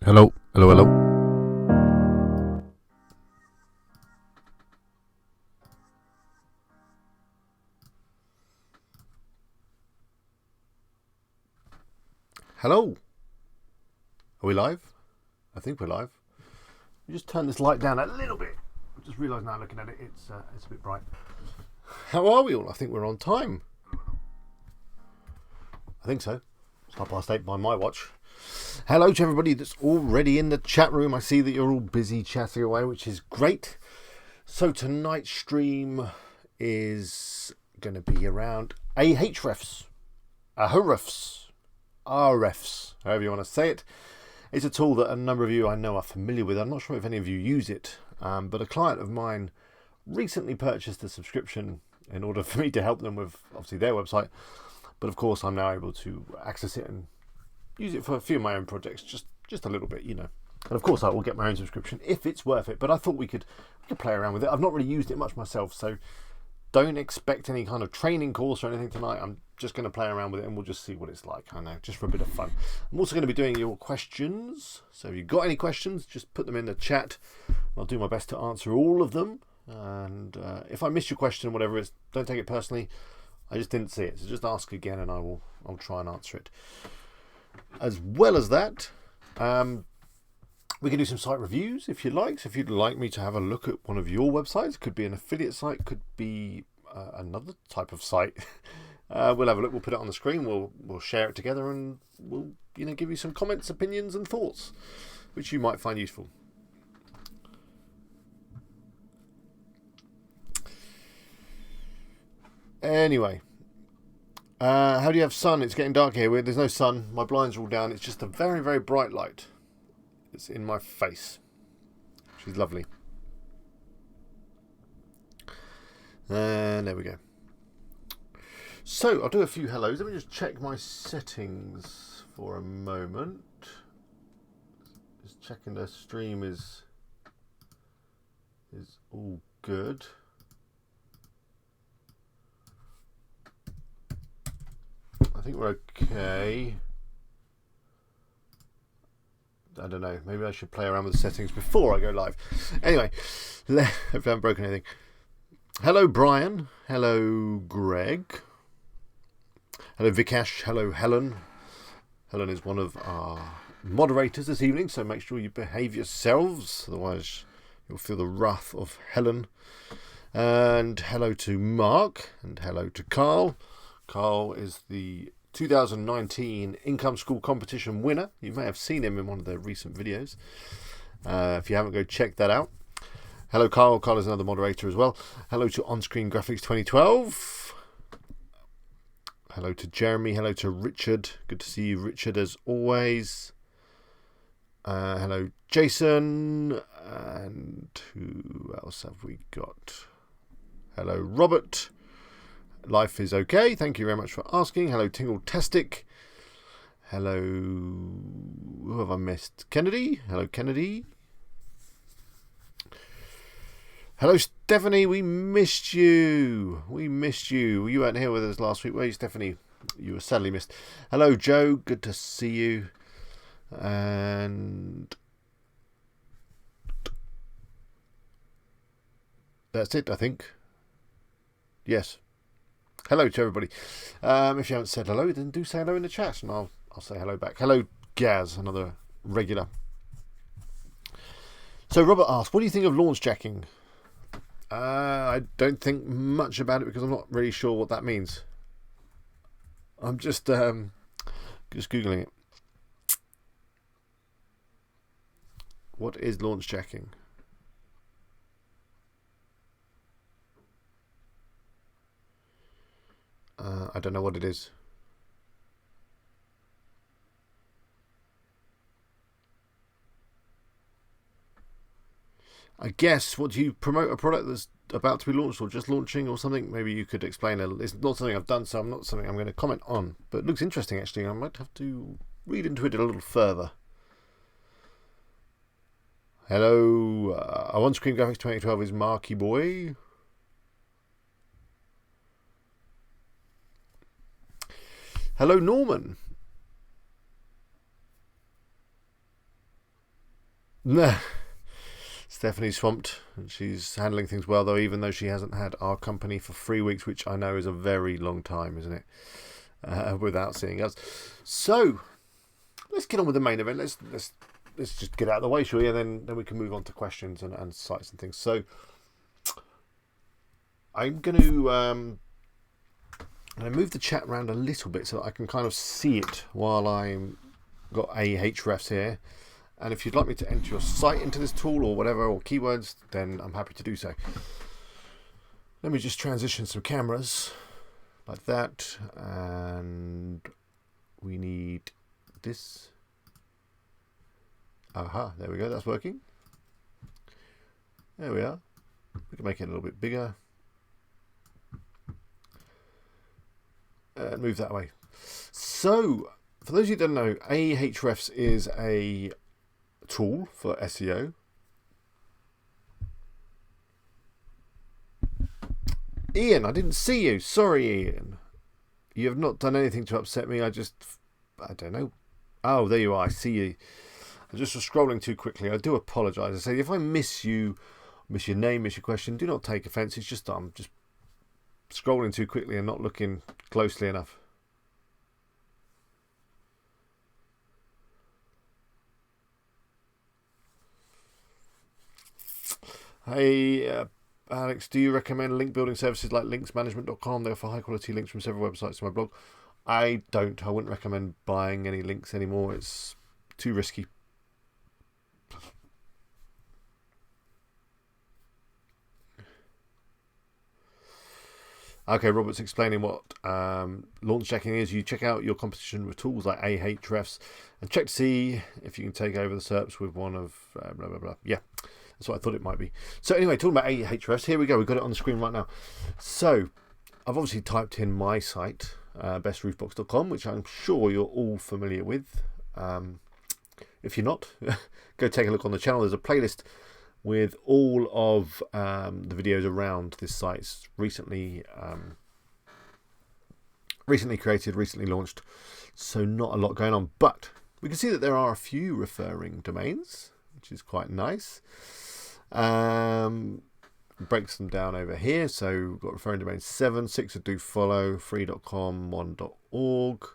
Hello. Hello. Are we live? I think we're live. Just turn this light down a little bit. I just realised now looking at it, it's a bit bright. How are we all? I think we're on time. I think so. It's 8:30 by my watch. Hello to everybody that's already in the chat room. I see that you're all busy chatting away, which is great. So tonight's stream is going to be around Ahrefs, however you want to say it. It's a tool that a number of you I know are familiar with. I'm not sure if any of you use it, but a client of mine recently purchased a subscription in order for me to help them with obviously their website. But of course, I'm now able to access it and use it for a few of my own projects, just a little bit, you know. And of course, I will get my own subscription if it's worth it. But I thought we could play around with it. I've not really used it much myself, so don't expect any kind of training course or anything tonight. I'm just going to play around with it and we'll just see what it's like. I know, just for a bit of fun. I'm also going to be doing your questions. So if you've got any questions, just put them in the chat. I'll do my best to answer all of them. And if I miss your question, whatever it is, don't take it personally. I just didn't see it. So just ask again and I'll try and answer it. As well as that, we can do some site reviews if you'd like. So if you'd like me to have a look at one of your websites, could be an affiliate site, could be another type of site. We'll have a look. We'll put it on the screen. We'll share it together, and we'll give you some comments, opinions, and thoughts, which you might find useful. Anyway, how do you have sun? It's getting dark here. There's no sun. My blinds are all down. It's just a very, very bright light. It's in my face. She's lovely. And there we go. So I'll do a few hellos. Let me just check my settings for a moment. Just checking the stream is all good. I think we're okay. I don't know. Maybe I should play around with the settings before I go live. Anyway, hopefully I haven't broken anything. Hello, Brian. Hello, Greg. Hello, Vikash. Hello, Helen. Helen is one of our moderators this evening, so make sure you behave yourselves. Otherwise, you'll feel the wrath of Helen. And hello to Mark. And hello to Carl. Carl is the 2019 Income School Competition winner. You may have seen him in one of the recent videos. If you haven't, go check that out. Hello, Carl. Carl is another moderator as well. Hello to On-Screen Graphics 2012. Hello to Jeremy. Hello to Richard. Good to see you, Richard, as always. Hello, Jason. And who else have we got? Hello, Robert. Life is okay. Thank you very much for asking. Hello, Tingle Tastic. Hello, who have I missed? Kennedy. Hello, Kennedy. Hello, Stephanie. We missed you. You weren't here with us last week, were you, Stephanie? You were sadly missed. Hello, Joe. Good to see you. And that's it, I think. Yes. Hello to everybody. If you haven't said hello, then do say hello in the chat, and I'll say hello back. Hello, Gaz, another regular. So Robert asked, what do you think of launch jacking? I don't think much about it because I'm not really sure what that means. I'm just Googling it. What is launch jacking? I don't know what it is. I guess, what do you promote a product that's about to be launched or just launching or something? Maybe you could explain. It's not something I've done, so I'm not something I'm going to comment on. But it looks interesting, actually. I might have to read into it a little further. Hello. Our On-Screen Graphics 2012 is Marky Boy. Hello, Norman. Stephanie's swamped and she's handling things well, though, even though she hasn't had our company for 3 weeks, which I know is a very long time, isn't it? Without seeing us. So let's get on with the main event. Let's just get out of the way, shall we? And then we can move on to questions and sites and things. So I'm going to move the chat around a little bit so that I can kind of see it while I'm got Ahrefs here. And if you'd like me to enter your site into this tool or whatever, or keywords, then I'm happy to do so. Let me just transition some cameras like that. And we need this. Aha, there we go, that's working. There we are. We can make it a little bit bigger. And move that away. So, for those of you who don't know, Ahrefs is a tool for SEO. Ian, I didn't see you. Sorry, Ian. You have not done anything to upset me. I don't know. Oh, there you are. I see you. I just was scrolling too quickly. I do apologise. I say if I miss you, miss your name, miss your question, do not take offence. It's just I'm just scrolling too quickly and not looking closely enough. Hey, Alex, do you recommend link building services like linksmanagement.com? They offer high quality links from several websites to my blog. I don't. I wouldn't recommend buying any links anymore. It's too risky. Okay, Robert's explaining what launch checking is. You check out your competition with tools like Ahrefs and check to see if you can take over the SERPs with one of blah, blah, blah. Yeah, that's what I thought it might be. So anyway, talking about Ahrefs, here we go. We've got it on the screen right now. So I've obviously typed in my site, bestroofbox.com, which I'm sure you're all familiar with. If you're not, go take a look on the channel. There's a playlist with all of the videos around this site. It's recently created, recently launched, so not a lot going on. But we can see that there are a few referring domains, which is quite nice. Breaks them down over here. So we've got referring domains 7, 6 are do follow, 3.com, 1.org.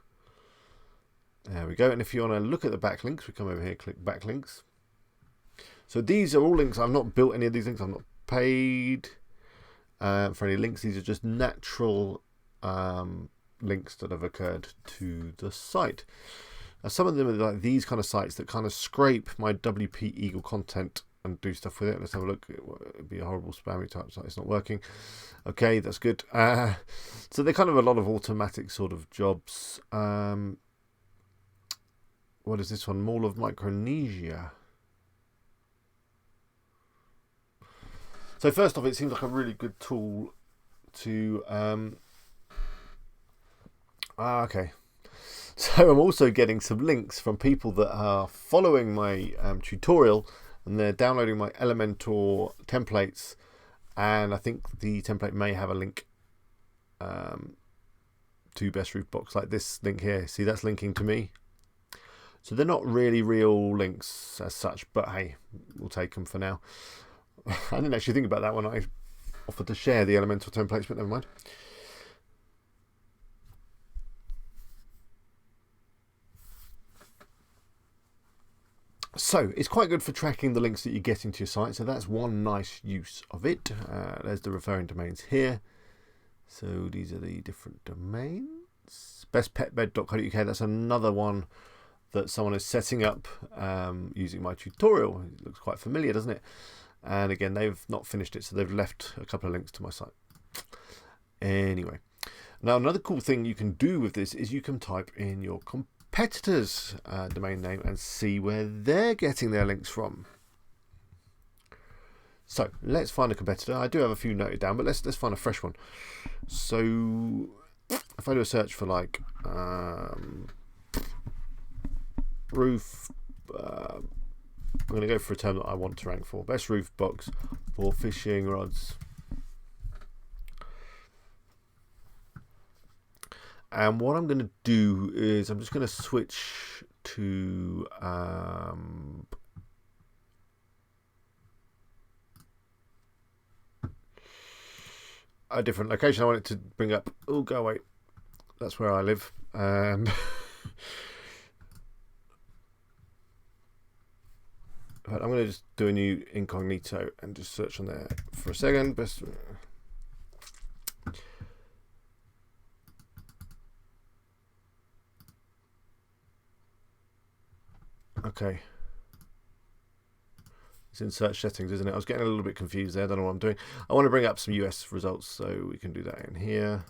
There we go. And if you want to look at the backlinks, we come over here, click backlinks. So these are all links. I've not built any of these links. I've not paid for any links. These are just natural links that have occurred to the site. Now, some of them are like these kind of sites that kind of scrape my WP Eagle content and do stuff with it. Let's have a look. It'd be a horrible spammy type site. It's not working. Okay, that's good. So they're kind of a lot of automatic sort of jobs. What is this one? Mall of Micronesia. So first off, it seems like a really good tool to... okay. So I'm also getting some links from people that are following my tutorial, and they're downloading my Elementor templates, and I think the template may have a link to Best Roof Box, like this link here. See, that's linking to me. So they're not really real links as such, but hey, we'll take them for now. I didn't actually think about that when I offered to share the Elementor templates, but never mind. So it's quite good for tracking the links that you get into your site. So that's one nice use of it. There's the referring domains here. So these are the different domains. Bestpetbed.co.uk. That's another one that someone is setting up using my tutorial. It looks quite familiar, doesn't it? And again, they've not finished it, so they've left a couple of links to my site. Anyway, now another cool thing you can do with this is you can type in your competitor's domain name and see where they're getting their links from. So let's find a competitor. I do have a few noted down, but let's find a fresh one. So if I do a search for like roof, I'm going to go for a term that I want to rank for. Best roof box for fishing rods. And what I'm going to do is I'm just going to switch to a different location. I want it to bring up. Oh, go away. That's where I live. I'm going to just do a new incognito and just search on there for a second. Best. Okay. It's in search settings, isn't it? I was getting a little bit confused there. I don't know what I'm doing. I want to bring up some US results, so we can do that in here.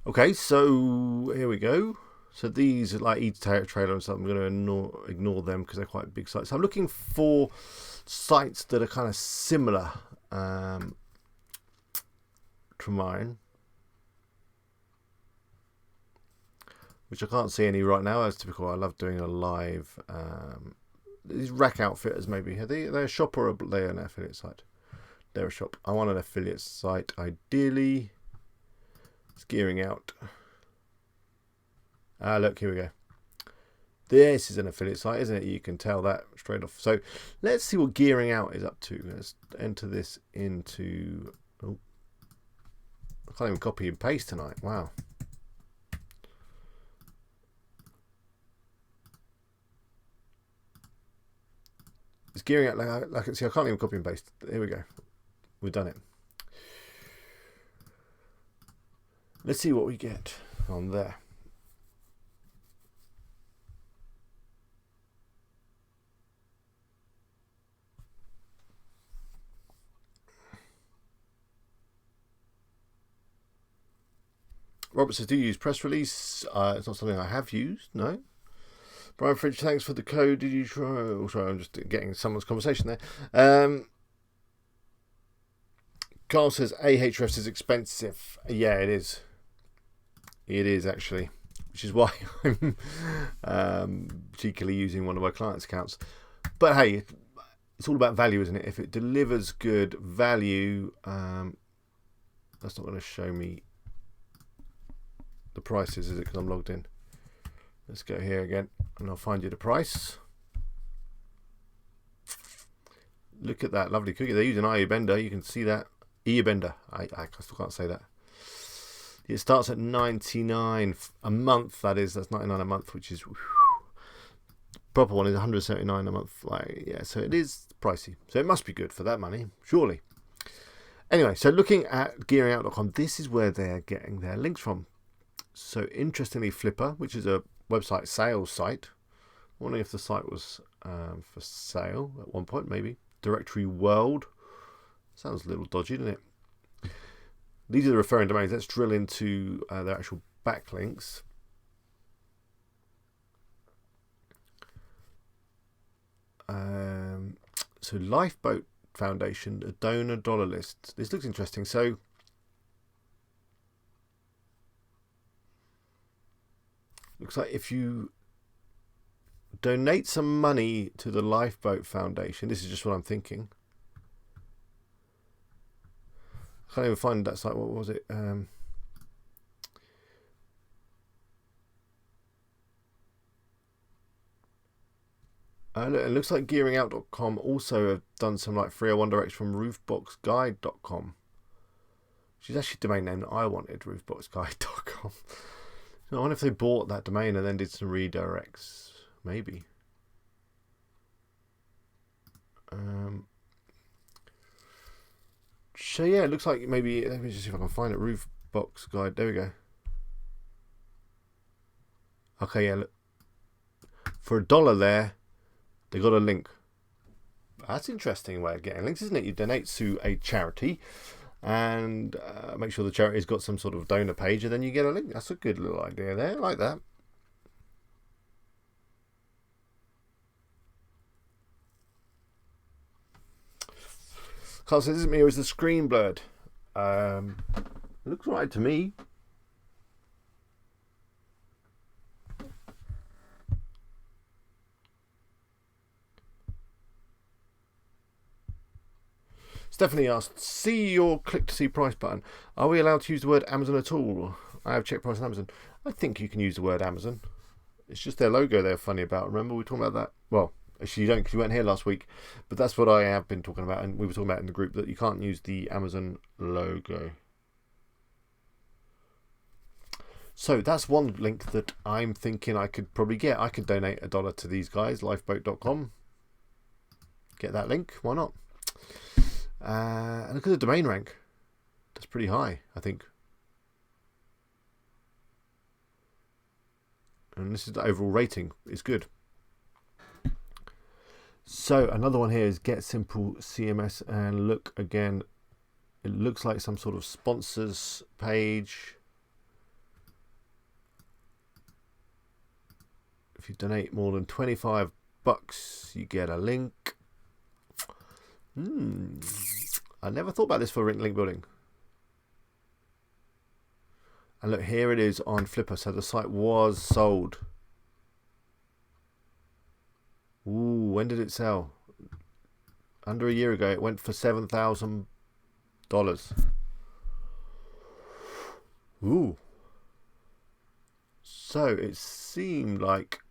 Okay, so here we go. So these are like e-trailer and stuff. I'm going to ignore them because they're quite big sites. So I'm looking for sites that are kind of similar to mine, which I can't see any right now. As typical, I love doing a live. These rack outfitters, maybe they're a shop or they're an affiliate site. They're a shop. I want an affiliate site, ideally. It's gearing out. Look, here we go. This is an affiliate site, isn't it? You can tell that straight off. So let's see what gearing out is up to. Let's enter this into. Oh, I can't even copy and paste tonight. Wow. It's gearing out like see. I can't even copy and paste. Here we go. We've done it. Let's see what we get on there. Robert says, do you use press release? It's not something I have used, no. Brian Fridge, thanks for the code. Did you try? Oh, sorry, I'm just getting someone's conversation there. Carl says, Ahrefs is expensive. Yeah, it is. It is actually, which is why I'm cheekily using one of my clients' accounts. But hey, it's all about value, isn't it? If it delivers good value, that's not going to show me the prices, is it? Because I'm logged in. Let's go here again, and I'll find you the price. Look at that lovely cookie. They're using Earbender. You can see that. Earbender. I still can't say that. It starts at 99 a month. That's 99 a month, which is whew. Proper one is 179 a month. Like, yeah, so it is pricey. So it must be good for that money, surely. Anyway, so looking at gearingout.com, this is where they're getting their links from. So interestingly, Flipper, which is a website sales site. I'm wondering if the site was for sale at one point, maybe. Directory World. Sounds a little dodgy, doesn't it? These are the referring domains. Let's drill into their actual backlinks. So Lifeboat Foundation, a donor dollar list. This looks interesting. So looks like if you donate some money to the Lifeboat Foundation, this is just what I'm thinking. I can't even find that site. What was it? It looks like gearingout.com also have done some like 301 directs from roofboxguide.com, which is actually a domain name that I wanted, roofboxguide.com. I wonder if they bought that domain and then did some redirects, maybe. So yeah, it looks like maybe, let me just see if I can find it. Roofbox Guide, there we go. Okay, yeah, look. For $1 there, they got a link. That's an interesting way of getting links, isn't it? You donate to a charity and make sure the charity's got some sort of donor page, and then you get a link. That's a good little idea there. I like that. Carl says, isn't me, or is the screen blurred? It looks right to me. Stephanie asked, see your click to see price button. Are we allowed to use the word Amazon at all? I have checked price on Amazon. I think you can use the word Amazon. It's just their logo they're funny about. Remember we were talking about that? Well, actually you don't because you weren't here last week. But that's what I have been talking about, and we were talking about in the group, that you can't use the Amazon logo. So that's one link that I'm thinking I could probably get. I could donate $1 to these guys, lifeboat.com. Get that link, why not? And look at the domain rank. That's pretty high, I think. And this is the overall rating. It's good. So another one here is Get Simple CMS, and look again. It looks like some sort of sponsors page. If you donate more than $25, you get a link. I never thought about this for link building. And look, here it is on Flipper. So the site was sold. Ooh, when did it sell? Under a year ago. It went for $7,000. Ooh. So it seemed like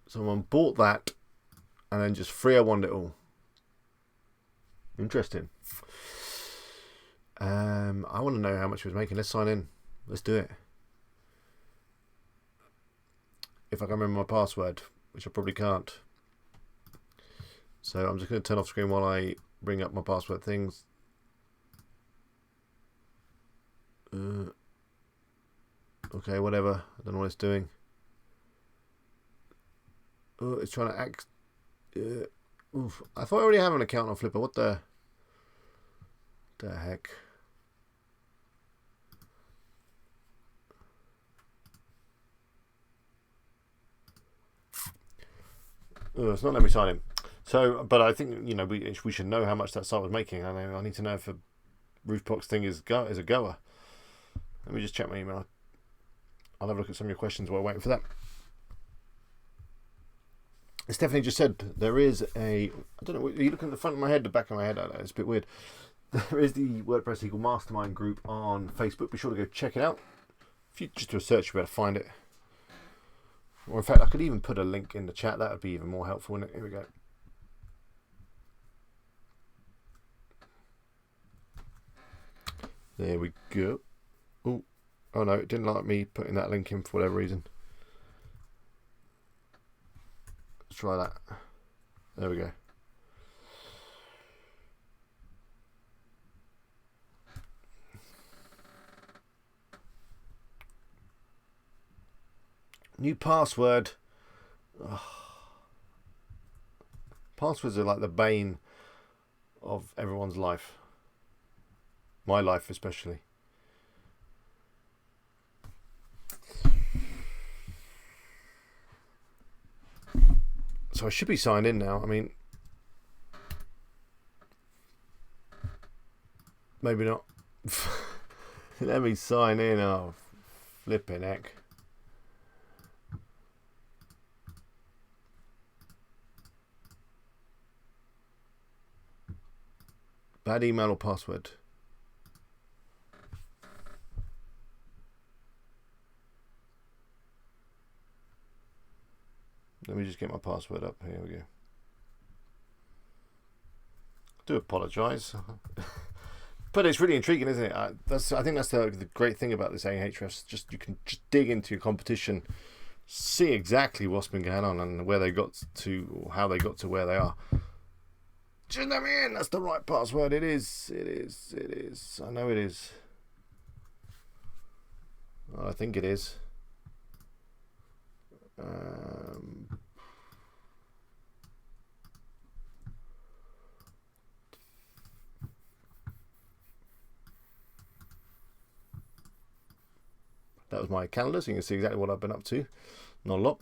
someone bought that and then just 301'd it all. Interesting. I want to know how much he was making. Let's sign in. Let's do it. If I can remember my password, which I probably can't. So I'm just going to turn off screen while I bring up my password things. Okay, whatever. I don't know what it's doing. Oh, it's trying to act. Oof. I thought I already have an account on Flipper. What the heck? Oh, it's not letting me sign in. So, but I think, you know, we should know how much that site was making. I need to know if a Roofbox thing is a goer. Let me just check my email. I'll have a look at some of your questions while waiting for that. Stephanie just said there is a, I don't know, are you looking at the front of my head, the back of my head? I don't know, it's a bit weird. There is the WordPress Eagle Mastermind group on Facebook. Be sure to go check it out. If you just do a search, you'll be able to find it. Or in fact, I could even put a link in the chat. That would be even more helpful, wouldn't it? Here we go. There we go. Oh no, it didn't like me putting that link in for whatever reason. Let's try that. There we go. New password. Oh. Passwords are like the bane of everyone's life. My life especially. So I should be signed in now. I mean, maybe not. Let me sign in. Oh, flipping heck. Bad email or password? Let me just get my password up. Here we go. I do apologise. But it's really intriguing, isn't it? I think that's the great thing about this Ahrefs. Just you can just dig into your competition, see exactly what's been going on and where they got to, or how they got to where they are. Just let me in. That's the right password. It is. It is. It is. I know it is. Well, I think it is. That was my calendar, so you can see exactly what I've been up to. Not a lot.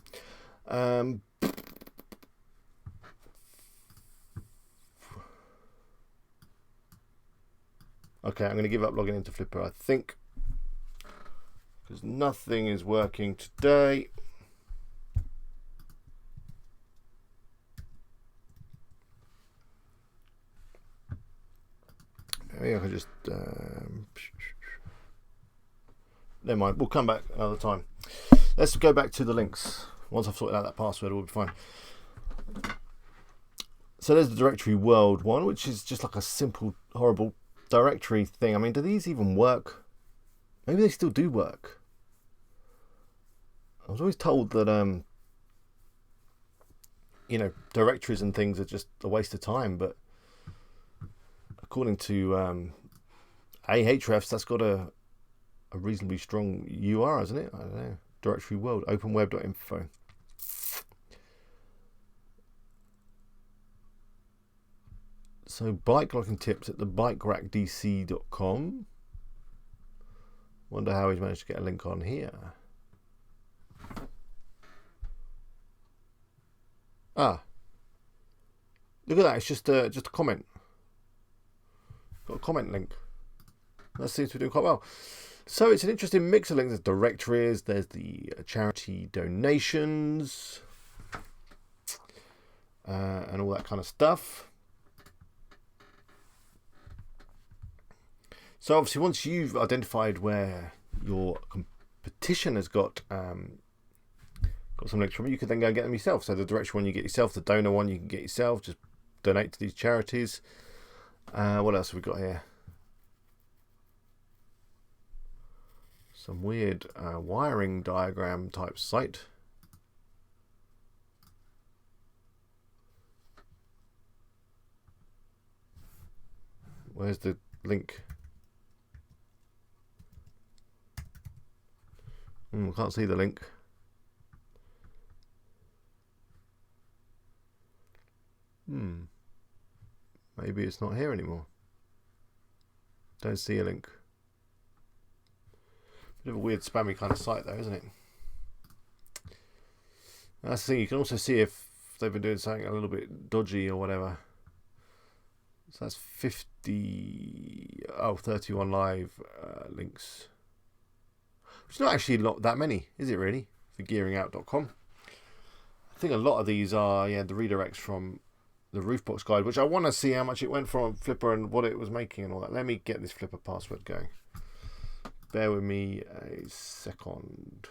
Okay, I'm going to give up logging into Flipper, I think, because nothing is working today. maybe I could just never mind, we'll come back another time. Let's go back to the links. Once I've sorted out that password, we'll be fine. So there's the directory world one, which is just like a simple, horrible directory thing. I mean, do these even work? Maybe they still do work. I was always told that, you know, directories and things are just a waste of time, but according to Ahrefs, that's got a reasonably strong URL, hasn't it? I don't know. Directory world, openweb.info. So bike locking tips at the bikerackdc.com. Wonder how he's managed to get a link on here. Ah, look at that! It's just a comment. Got a comment link. That seems to be doing quite well. So it's an interesting mix of links. There's directories. There's the charity donations, and all that kind of stuff. So obviously, once you've identified where your competition has got some links from, you can then go and get them yourself. So the directory one you get yourself, the donor one you can get yourself. Just donate to these charities. What else have we got here? Some weird wiring diagram type site. Where's the link? I can't see the link. Maybe it's not here anymore. Don't see a link. Bit of a weird spammy kind of site though, isn't it? That's the thing, you can also see if they've been doing something a little bit dodgy or whatever. So that's 31 live links. Which is not actually not that many, is it really? For gearingout.com. I think a lot of these are the redirects from the Roofbox guide, which I want to see how much it went from Flipper and what it was making and all that. Let me get this Flipper password going. Bear with me a second.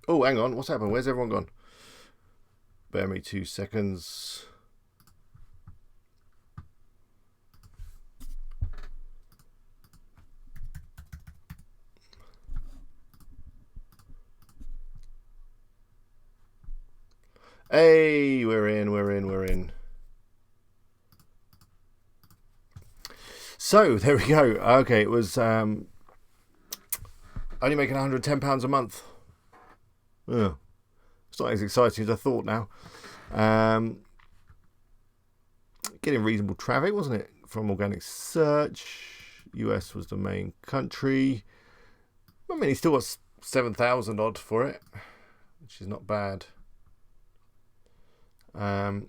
Oh, hang on. What's happened? Where's everyone gone? Bear me 2 seconds. Hey, we're in. So, there we go. Okay, it was only making £110 a month. Oh, it's not as exciting as I thought now. Getting reasonable traffic, wasn't it? From organic search. US was the main country. I mean, he still got 7,000 odd for it, which is not bad. For a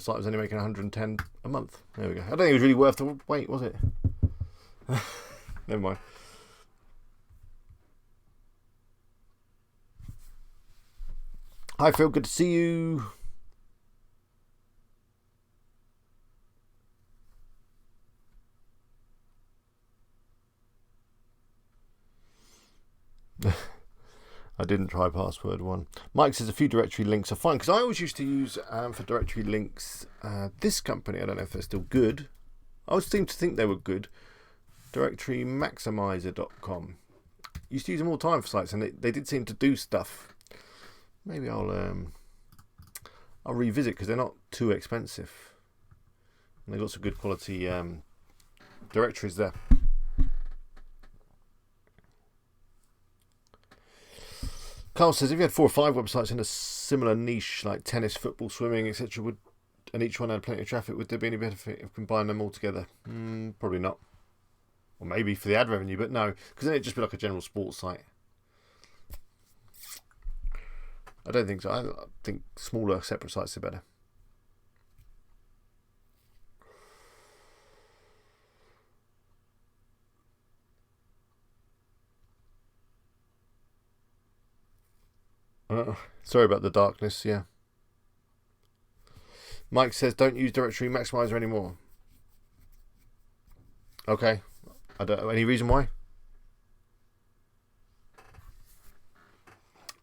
site that was only making 110 a month. There we go. I don't think it was really worth the wait, was it? Never mind. Hi Phil, good to see you. I didn't try password one. Mike says a few directory links are fine, because I always used to use for directory links this company. I don't know if they're still good. I always seem to think they were good. Directorymaximizer.com. Used to use them all the time for sites, and they did seem to do stuff. Maybe I'll revisit, because they're not too expensive. And they've got some good quality directories there. Carl says, if you had 4 or 5 websites in a similar niche like tennis, football, swimming, etc., and each one had plenty of traffic, would there be any benefit of combining them all together? Probably not. Or maybe for the ad revenue, but no, because then it'd just be like a general sports site. I don't think so. I think smaller, separate sites are better. Sorry about the darkness, yeah. Mike says, don't use Directory Maximizer anymore. Okay. I don't know. Any reason why?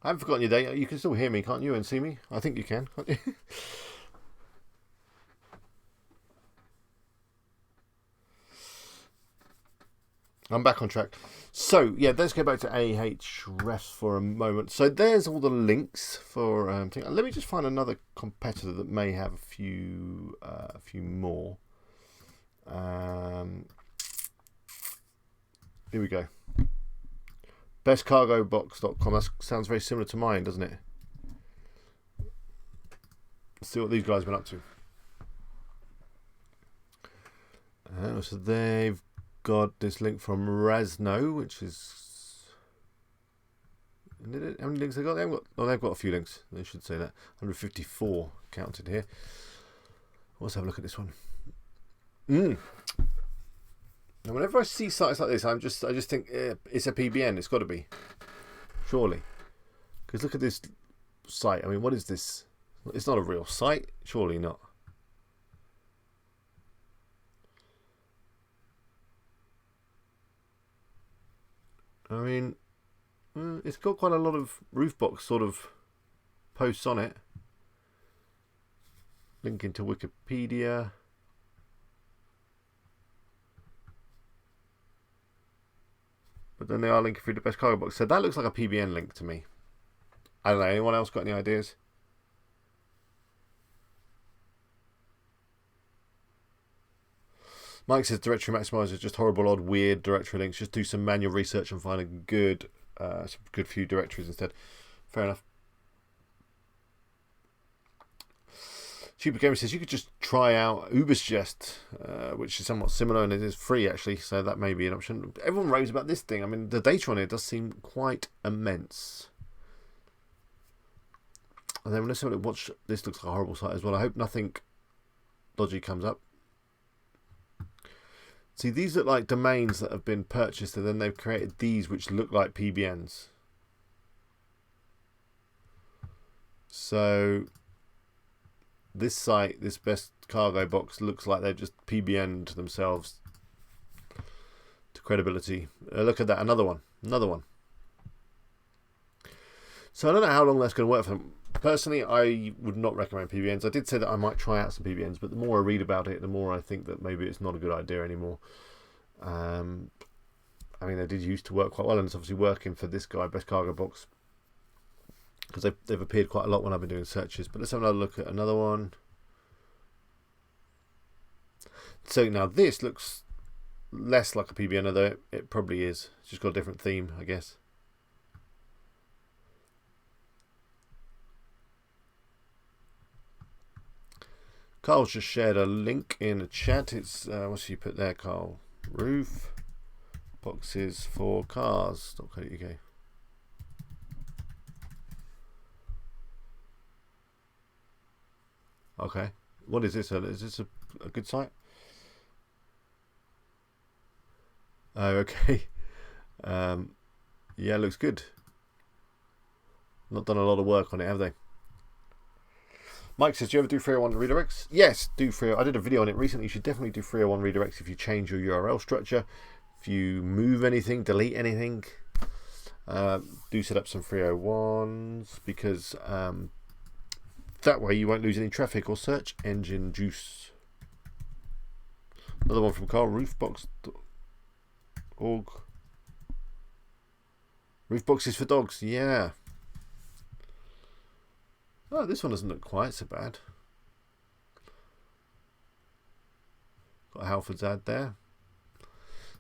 I haven't forgotten your day. You can still hear me, can't you, and see me? I think you can, can't you? I'm back on track. So, yeah, let's go back to Ahrefs for a moment. So there's all the links for... let me just find another competitor that may have a few more. Here we go. Bestcargobox.com. That sounds very similar to mine, doesn't it? Let's see what these guys have been up to. So they've got this link from Razno, which is... How many links they got? They've got a few links. They should say that. 154 counted here. Let's have a look at this one. Now, whenever I see sites like this, I just think it's a PBN. It's got to be, surely. Because look at this site. I mean, what is this? It's not a real site. Surely not. I mean, it's got quite a lot of Roofbox sort of posts on it. Linking to Wikipedia. But then they are linking through the best cargo box. So that looks like a PBN link to me. I don't know. Anyone else got any ideas? Mike says Directory Maximizer is just horrible, odd, weird directory links. Just do some manual research and find a good few directories instead. Fair enough. Cheaper Gamer says you could just try out Ubersuggest, which is somewhat similar and it is free actually, so that may be an option. Everyone raves about this thing. I mean, the data on it does seem quite immense. And then let's have a look. Watch. This looks like a horrible site as well. I hope nothing dodgy comes up. See, these look like domains that have been purchased and then they've created these which look like PBNs. So this site, this best cargo box, looks like they've just PBN'd themselves to credibility. Look at that, another one. So I don't know how long that's going to work for them. Personally, I would not recommend PBNs. I did say that I might try out some PBNs, but the more I read about it, the more I think that maybe it's not a good idea anymore. I mean, they did used to work quite well, and it's obviously working for this guy, Best Cargo Box, because they've appeared quite a lot when I've been doing searches. But let's have another look at another one. So now this looks less like a PBN, although it probably is. It's just got a different theme, I guess. Carl's just shared a link in the chat. It's what's you put there, Carl? Roof boxes for cars.co.uk. Okay, what is this? Is this a good site? Oh, okay. Yeah, looks good. Not done a lot of work on it, have they? Mike says, do you ever do 301 redirects? Yes, do 301. I did a video on it recently. You should definitely do 301 redirects if you change your URL structure, if you move anything, delete anything. Do set up some 301s because that way you won't lose any traffic or search engine juice. Another one from Carl, roofbox.org. Roofboxes for dogs, yeah. Oh, this one doesn't look quite so bad. Got a Halford's ad there.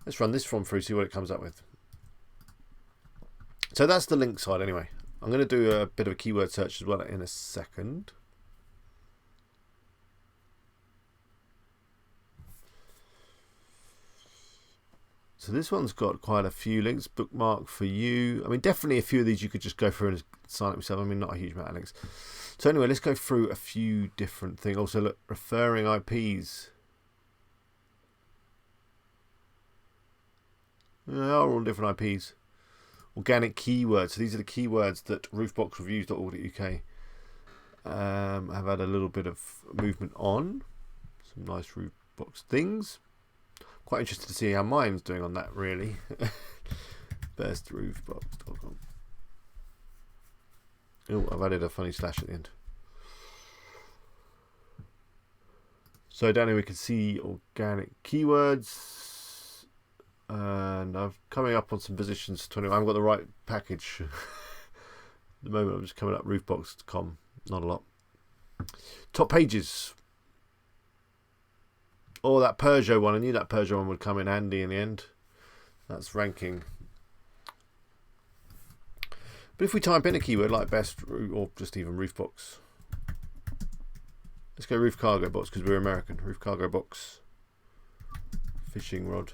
Let's run this one through, see what it comes up with. So that's the link side anyway. I'm going to do a bit of a keyword search as well in a second. So this one's got quite a few links. Bookmark for you. I mean, definitely a few of these you could just go through and sign up yourself. I mean, not a huge amount of links. So anyway, let's go through a few different things. Also, look, referring IPs. They are all different IPs. Organic keywords. So these are the keywords that roofboxreviews.org.uk have had a little bit of movement on. Some nice roofbox things. Quite interested to see how mine's doing on that, really. Bestroofbox.com. Oh, I've added a funny slash at the end. So down here we can see organic keywords. And I'm coming up on some positions 20. I haven't got the right package. At the moment I'm just coming up roofbox.com. Not a lot. Top pages. Oh, that Peugeot one. I knew that Peugeot one would come in handy in the end. That's ranking. But if we type in a keyword like best, or just even roof box. Let's go roof cargo box because we're American. Roof cargo box. Fishing rod.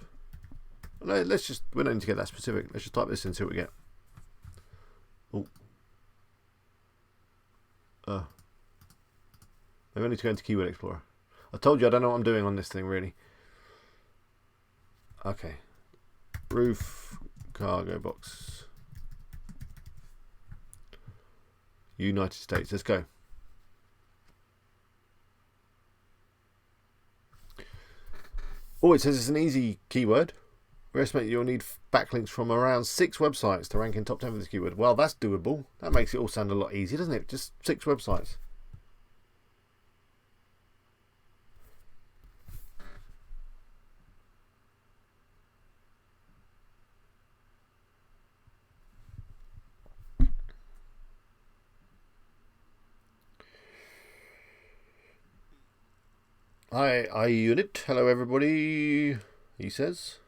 No, let's just, we don't need to get that specific. Let's just type this in and see what we get. Oh. Maybe I need to go into Keyword Explorer. I told you I don't know what I'm doing on this thing, really. Okay. Roof cargo box. United States. Let's go. Oh, it says it's an easy keyword. We estimate you'll need backlinks from around 6 websites to rank in top 10 for this keyword. Well, that's doable. That makes it all sound a lot easier, doesn't it? Just 6 websites. Hi, iUnit. Hello, everybody. He says.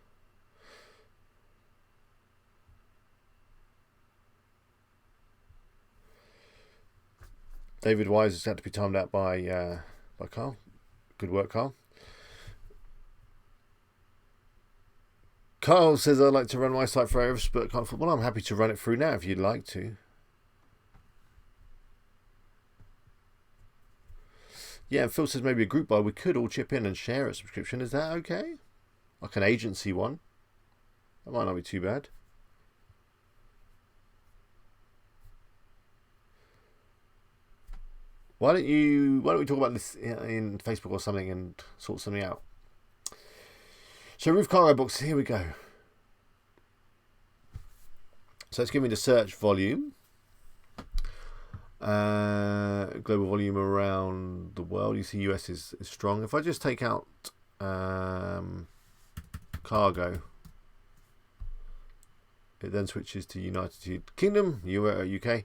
David Wise has had to be timed out by Carl. Good work, Carl. Carl says I'd like to run my site for Ahrefs, but can't. Well, I'm happy to run it through now if you'd like to. Yeah, and Phil says maybe a group buy. We could all chip in and share a subscription. Is that okay? Like an agency one. That might not be too bad. Why don't we talk about this in Facebook or something and sort something out? So roof cargo box, here we go. So it's giving me the search volume. Global volume around the world. You see US is strong. If I just take out cargo, it then switches to United Kingdom, UK.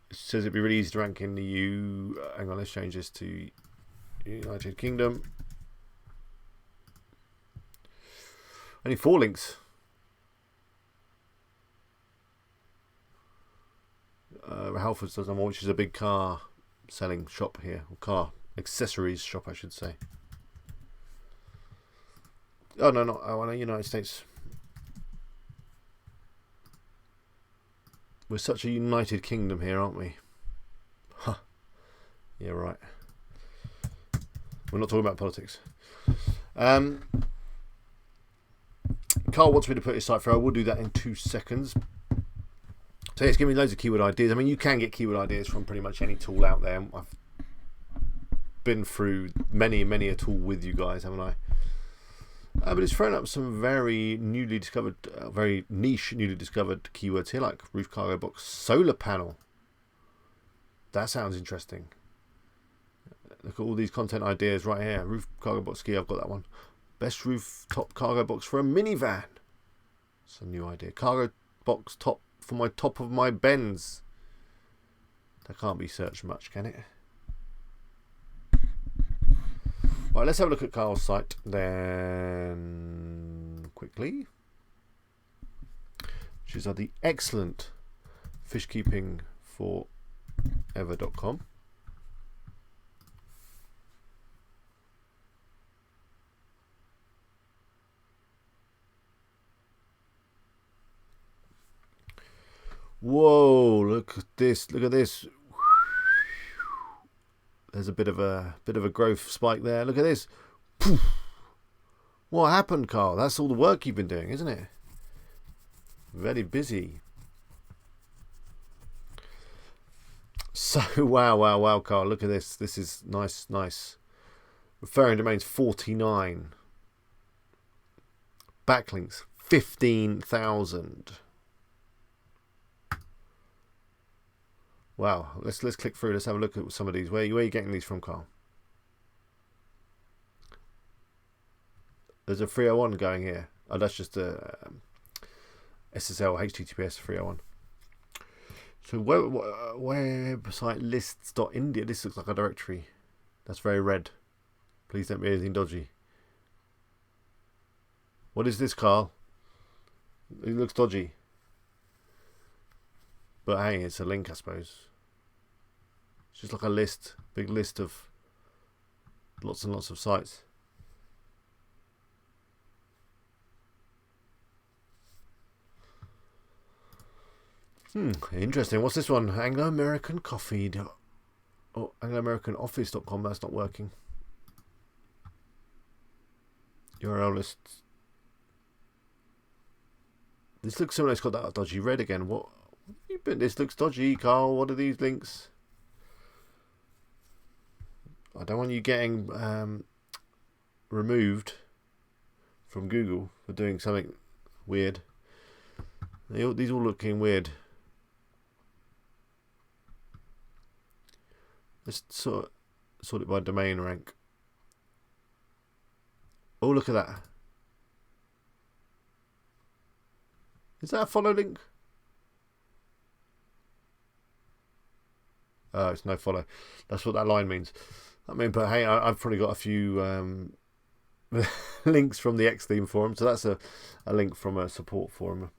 It says it'd be really easy to rank in the hang on, let's change this to United Kingdom. Only 4 links. Halfords does one, which is a big car selling shop here, or car accessories shop, I should say. Oh no, not I want the United States. We're such a united kingdom here, aren't we? Huh. Yeah, right. We're not talking about politics. Carl wants me to put his site through. I will do that in 2 seconds. So it's giving me loads of keyword ideas. I mean, you can get keyword ideas from pretty much any tool out there. I've been through many a tool with you guys, haven't I? But it's thrown up some very newly discovered, very niche, newly discovered keywords here, like roof cargo box, solar panel. That sounds interesting. Look at all these content ideas right here. Roof cargo box ski, I've got that one. Best rooftop cargo box for a minivan. It's a new idea. Cargo box top for my top of my Benz. That can't be searched much, can it? Right, let's have a look at Carl's site then quickly. which is the excellent fishkeepingforever.com. Whoa, look at this, look at this. There's a bit of a growth spike there. Look at this. Poof. What happened, Carl? That's all the work you've been doing, isn't it? Very busy. So wow, Carl, look at this. This is nice. Referring domains 49. Backlinks 15,000. Wow, let's click through. Let's have a look at some of these. Where are you getting these from, Carl? There's a 301 going here. Oh, that's just a SSL HTTPS 301. So website lists.india. This looks like a directory. That's very red. Please don't be anything dodgy. What is this, Carl? It looks dodgy. But hey, it's a link, I suppose. It's just like a list, big list of lots and lots of sites. Interesting. What's this one? Anglo-American Coffee. Oh, Anglo-American-Office.com. That's not working. URL lists. This looks similar. It's got that dodgy red again. What? This looks dodgy, Carl. What are these links? I don't want you getting removed from Google for doing something weird. These all looking weird. Let's sort it by domain rank. Oh, look at that. Is that a follow link? Oh, it's no follow. That's what that line means. I mean, but hey, I've probably got a few links from the X-Theme forum. So that's a link from a support forum.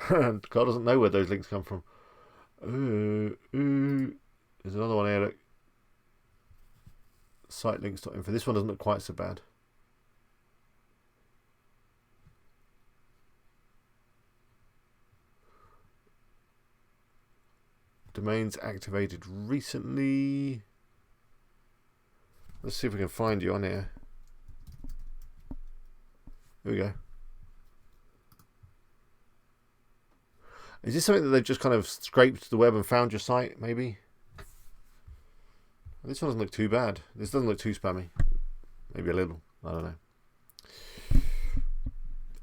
And God doesn't know where those links come from. There's another one here. Look. Sitelinks.info. This one doesn't look quite so bad. Domains activated recently. Let's see if we can find you on here. Here we go. Is this something that they've just kind of scraped the web and found your site, maybe? This one doesn't look too bad. This doesn't look too spammy. Maybe a little. I don't know.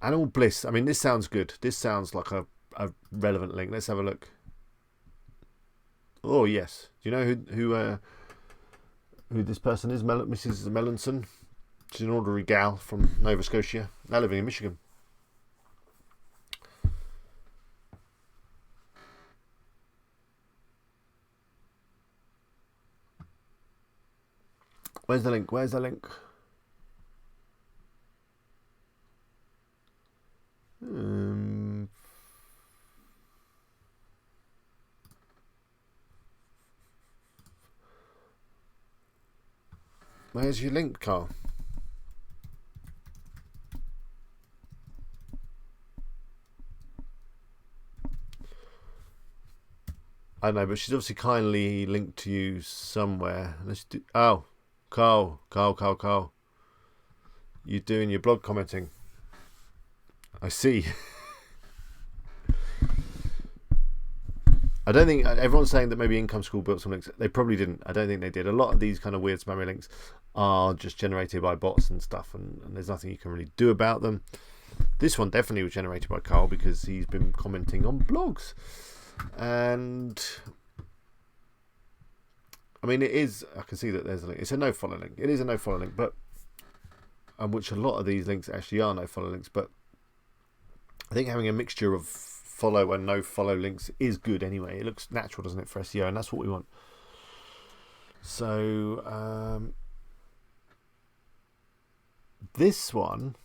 Animal Bliss. I mean, this sounds good. This sounds like a relevant link. Let's have a look. Oh, yes. Do you know who this person is? Mrs. Melanson. She's an ordinary gal from Nova Scotia, now living in Michigan. Where's the link? Where's the link? Where's your link, Carl? I don't know, but she's obviously kindly linked to you somewhere. Let's do. Oh, Carl. You're doing your blog commenting. I see. I don't think everyone's saying that maybe Income School built some links. They probably didn't. I don't think they did. A lot of these kind of weird spammy links are just generated by bots and stuff, and there's nothing you can really do about them. This one definitely was generated by Carl because he's been commenting on blogs. And I mean, it is. I can see that there's a link. It's a no follow link. It is a no follow link, but which a lot of these links actually are no follow links. But I think having a mixture of follow and no follow links is good anyway. It looks natural, doesn't it, for SEO? And that's what we want. So this one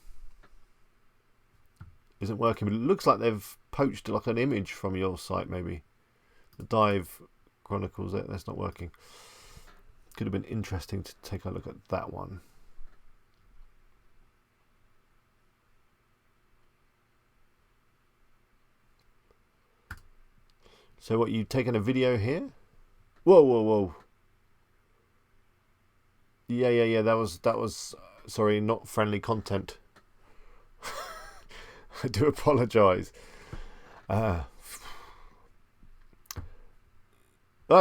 isn't working, but it looks like they've poached like an image from your site, maybe. The Dive Chronicles, that's not working. Could have been interesting to take a look at that one. So what, you taking a video here? Whoa, whoa, whoa. Yeah, that was sorry, not friendly content. I do apologise. Oh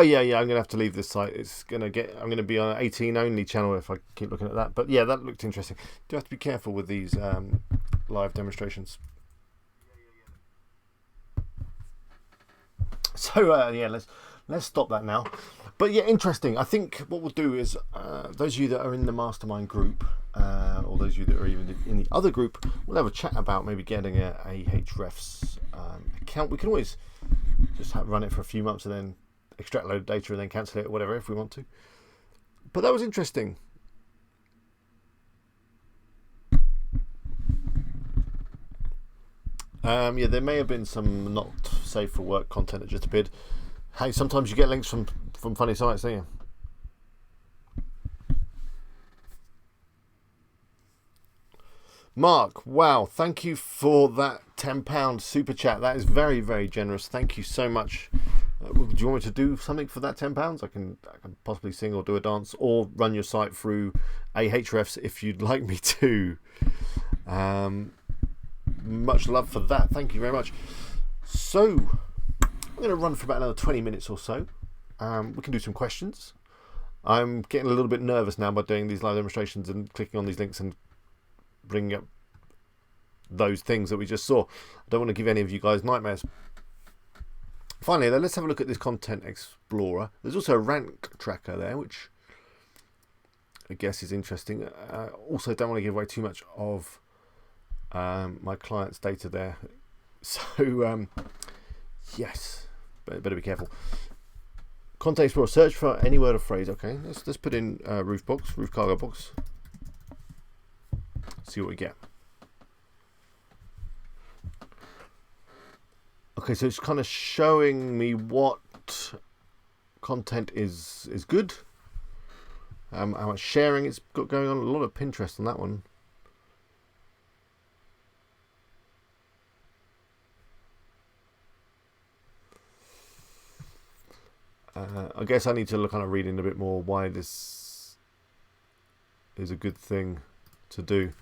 yeah, I'm gonna have to leave this site. I'm gonna be on an 18 only channel if I keep looking at that. But yeah, that looked interesting. Do have to be careful with these live demonstrations. So yeah, let's stop that now. But yeah, interesting. I think what we'll do is those of you that are in the mastermind group, or those of you that are even in the other group, we'll have a chat about maybe getting a Ahrefs account. We can always just run it for a few months and then extract a load of data and then cancel it or whatever if we want to. But that was interesting. Yeah, there may have been some not safe for work content that just appeared. Hey, sometimes you get links from funny sites, don't you? Mark, wow, thank you for that £10 super chat. That is very, very generous. Thank you so much. Do you want me to do something for that £10? I can possibly sing or do a dance or run your site through Ahrefs if you'd like me to. Much love for that. Thank you very much. So I'm going to run for about another 20 minutes or so. We can do some questions. I'm getting a little bit nervous now by doing these live demonstrations and clicking on these links and bringing up those things that we just saw. I don't want to give any of you guys nightmares. Finally, though, let's have a look at this Content Explorer. There's also a rank tracker there, which I guess is interesting. Also, don't want to give away too much of my client's data there. So, yes, better be careful. Content Explorer, search for any word or phrase. Okay, let's put in roof cargo box. See what we get. Okay, so it's kind of showing me what content is good, how much sharing it's got going on. A lot of Pinterest on that one. I guess I need to kind of read in a bit more why this is a good thing to do.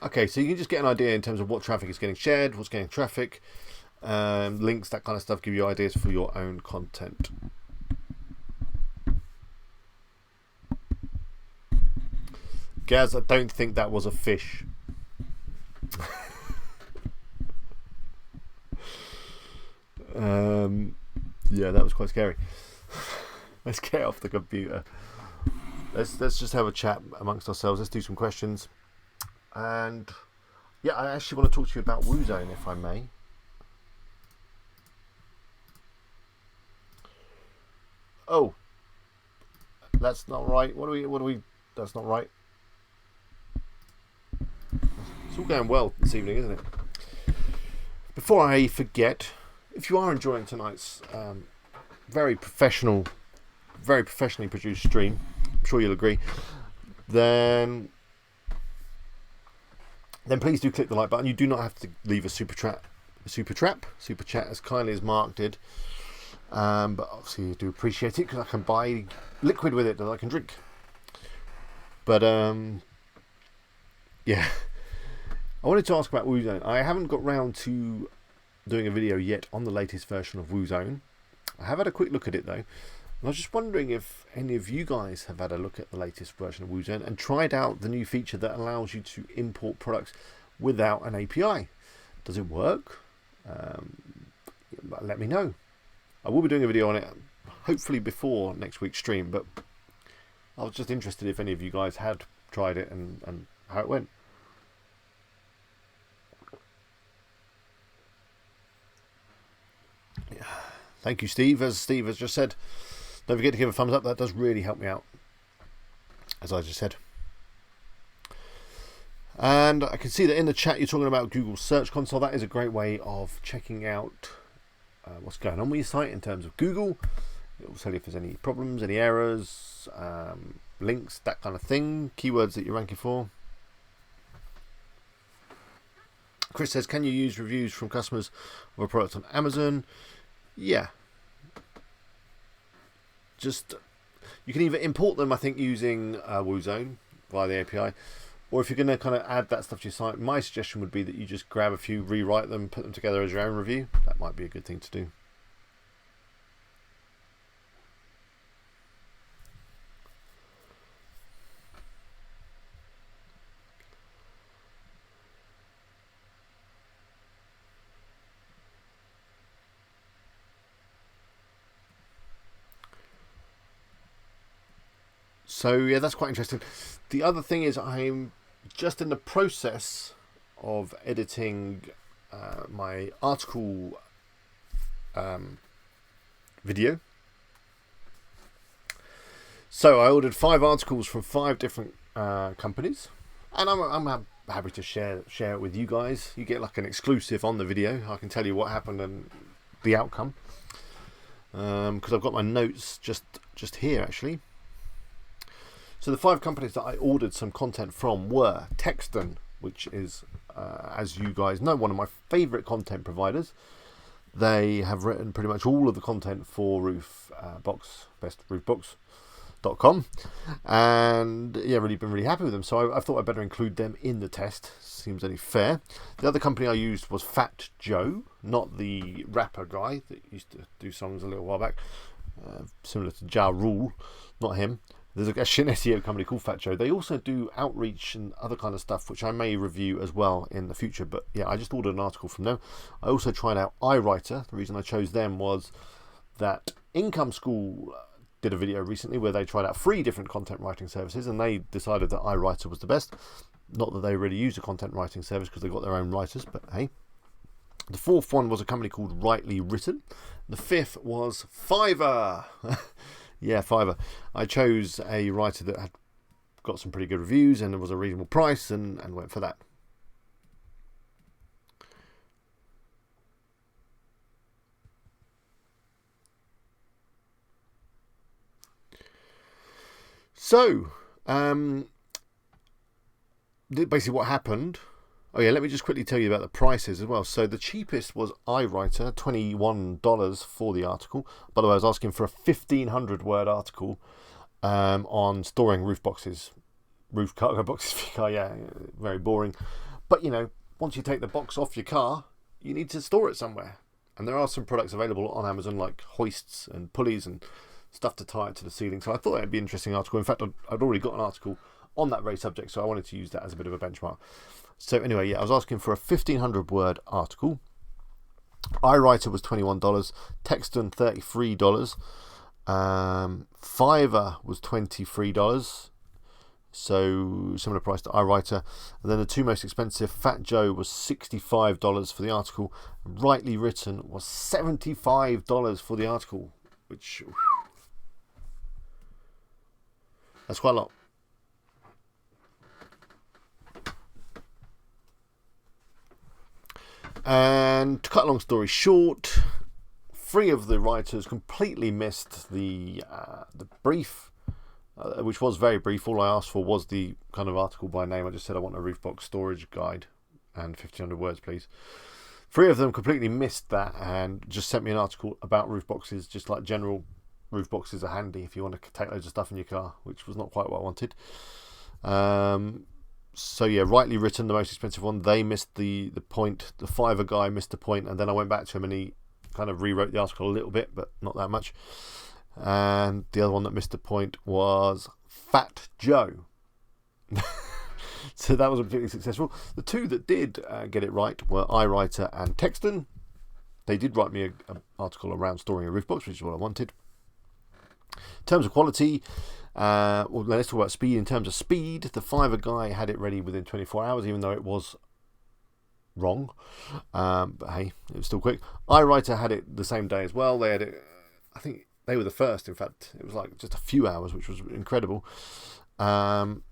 Okay, so you can just get an idea in terms of what traffic is getting shared, what's getting traffic, links, that kind of stuff, give you ideas for your own content. Gaz, I don't think that was a fish. Yeah, that was quite scary. Let's get off the computer. Let's just have a chat amongst ourselves. Let's do some questions. And yeah, I actually want to talk to you about WooZone, if I may. Oh, that's not right. What do we? That's not right. It's all going well this evening, isn't it? Before I forget, if you are enjoying tonight's very professionally produced stream, I'm sure you'll agree, then please do click the like button. You do not have to leave a super chat as kindly as Mark did, but obviously I do appreciate it because I can buy liquid with it that I can drink. But yeah, I wanted to ask about WooZone. I haven't got round to doing a video yet on the latest version of WooZone. I have had a quick look at it though, and I was just wondering if any of you guys have had a look at the latest version of WooZone and tried out the new feature that allows you to import products without an API. Does it work? Let me know. I will be doing a video on it hopefully before next week's stream, but I was just interested if any of you guys had tried it and how it went. Thank you, Steve. As Steve has just said, Don't forget to give a thumbs up. That does really help me out, as I just said. And I can see that in the chat you're talking about Google Search Console. That is a great way of checking out what's going on with your site in terms of Google. It will tell you if there's any problems, any errors, links, that kind of thing, keywords that you're ranking for. Chris says, can you use reviews from customers of a product on Amazon? Yeah. Just, you can either import them, I think, using WooZone via the API, or if you're going to kind of add that stuff to your site, my suggestion would be that you just grab a few, rewrite them, put them together as your own review. That might be a good thing to do. So yeah, that's quite interesting. The other thing is I'm just in the process of editing my article video. So I ordered 5 articles from 5 different companies, and I'm happy to share it with you guys. You get like an exclusive on the video. I can tell you what happened and the outcome, because I've got my notes just here actually. So the 5 companies that I ordered some content from were Texton, which is, as you guys know, one of my favourite content providers. They have written pretty much all of the content for bestroofbox.com, and yeah, really been really happy with them. So I thought I'd better include them in the test. Seems only fair. The other company I used was Fat Joe, not the rapper guy that used to do songs a little while back, similar to Ja Rule, not him. There's actually an SEO company called Fat Joe. They also do outreach and other kind of stuff, which I may review as well in the future. But yeah, I just ordered an article from them. I also tried out iWriter. The reason I chose them was that Income School did a video recently where they tried out 3 different content writing services, and they decided that iWriter was the best. Not that they really use a content writing service because they've got their own writers, but hey. The 4th one was a company called Rightly Written. The 5th was Fiverr. Yeah, Fiverr. I chose a writer that had got some pretty good reviews and it was a reasonable price, and went for that. So, basically what happened. Oh yeah, let me just quickly tell you about the prices as well. So the cheapest was iWriter, $21 for the article. By the way, I was asking for a 1,500 word article on storing roof cargo boxes for your car. Yeah, very boring. But you know, once you take the box off your car, you need to store it somewhere. And there are some products available on Amazon like hoists and pulleys and stuff to tie it to the ceiling. So I thought it'd be an interesting article. In fact, I'd already got an article on that very subject, so I wanted to use that as a bit of a benchmark. So anyway, yeah, I was asking for a 1,500 word article. iWriter was $21, Texton $33, Fiverr was $23, so similar price to iWriter. And then the 2 most expensive, Fat Joe was $65 for the article, and Rightly Written was $75 for the article, which that's quite a lot. And to cut a long story short, 3 of the writers completely missed the brief, which was very brief. All I asked for was the kind of article by name. I just said I want a roof box storage guide and 1,500 words, please. 3 of them completely missed that and just sent me an article about roof boxes, just like general roof boxes are handy if you want to take loads of stuff in your car, which was not quite what I wanted. So yeah, Rightly Written, the most expensive one, they missed the point. The Fiverr guy missed the point, and then I went back to him and he kind of rewrote the article a little bit, but not that much. And the other one that missed the point was Fat Joe. So that was completely successful. The 2 that did get it right were iWriter and Texton. They did write me an article around storing a roof box, which is what I wanted. In terms of quality, well, let's talk about speed. In terms of speed, the Fiverr guy had it ready within 24 hours, even though it was wrong. But hey, it was still quick. iWriter had it the same day as well. They had it, I think, They were the first. In fact, it was like just a few hours, which was incredible. Then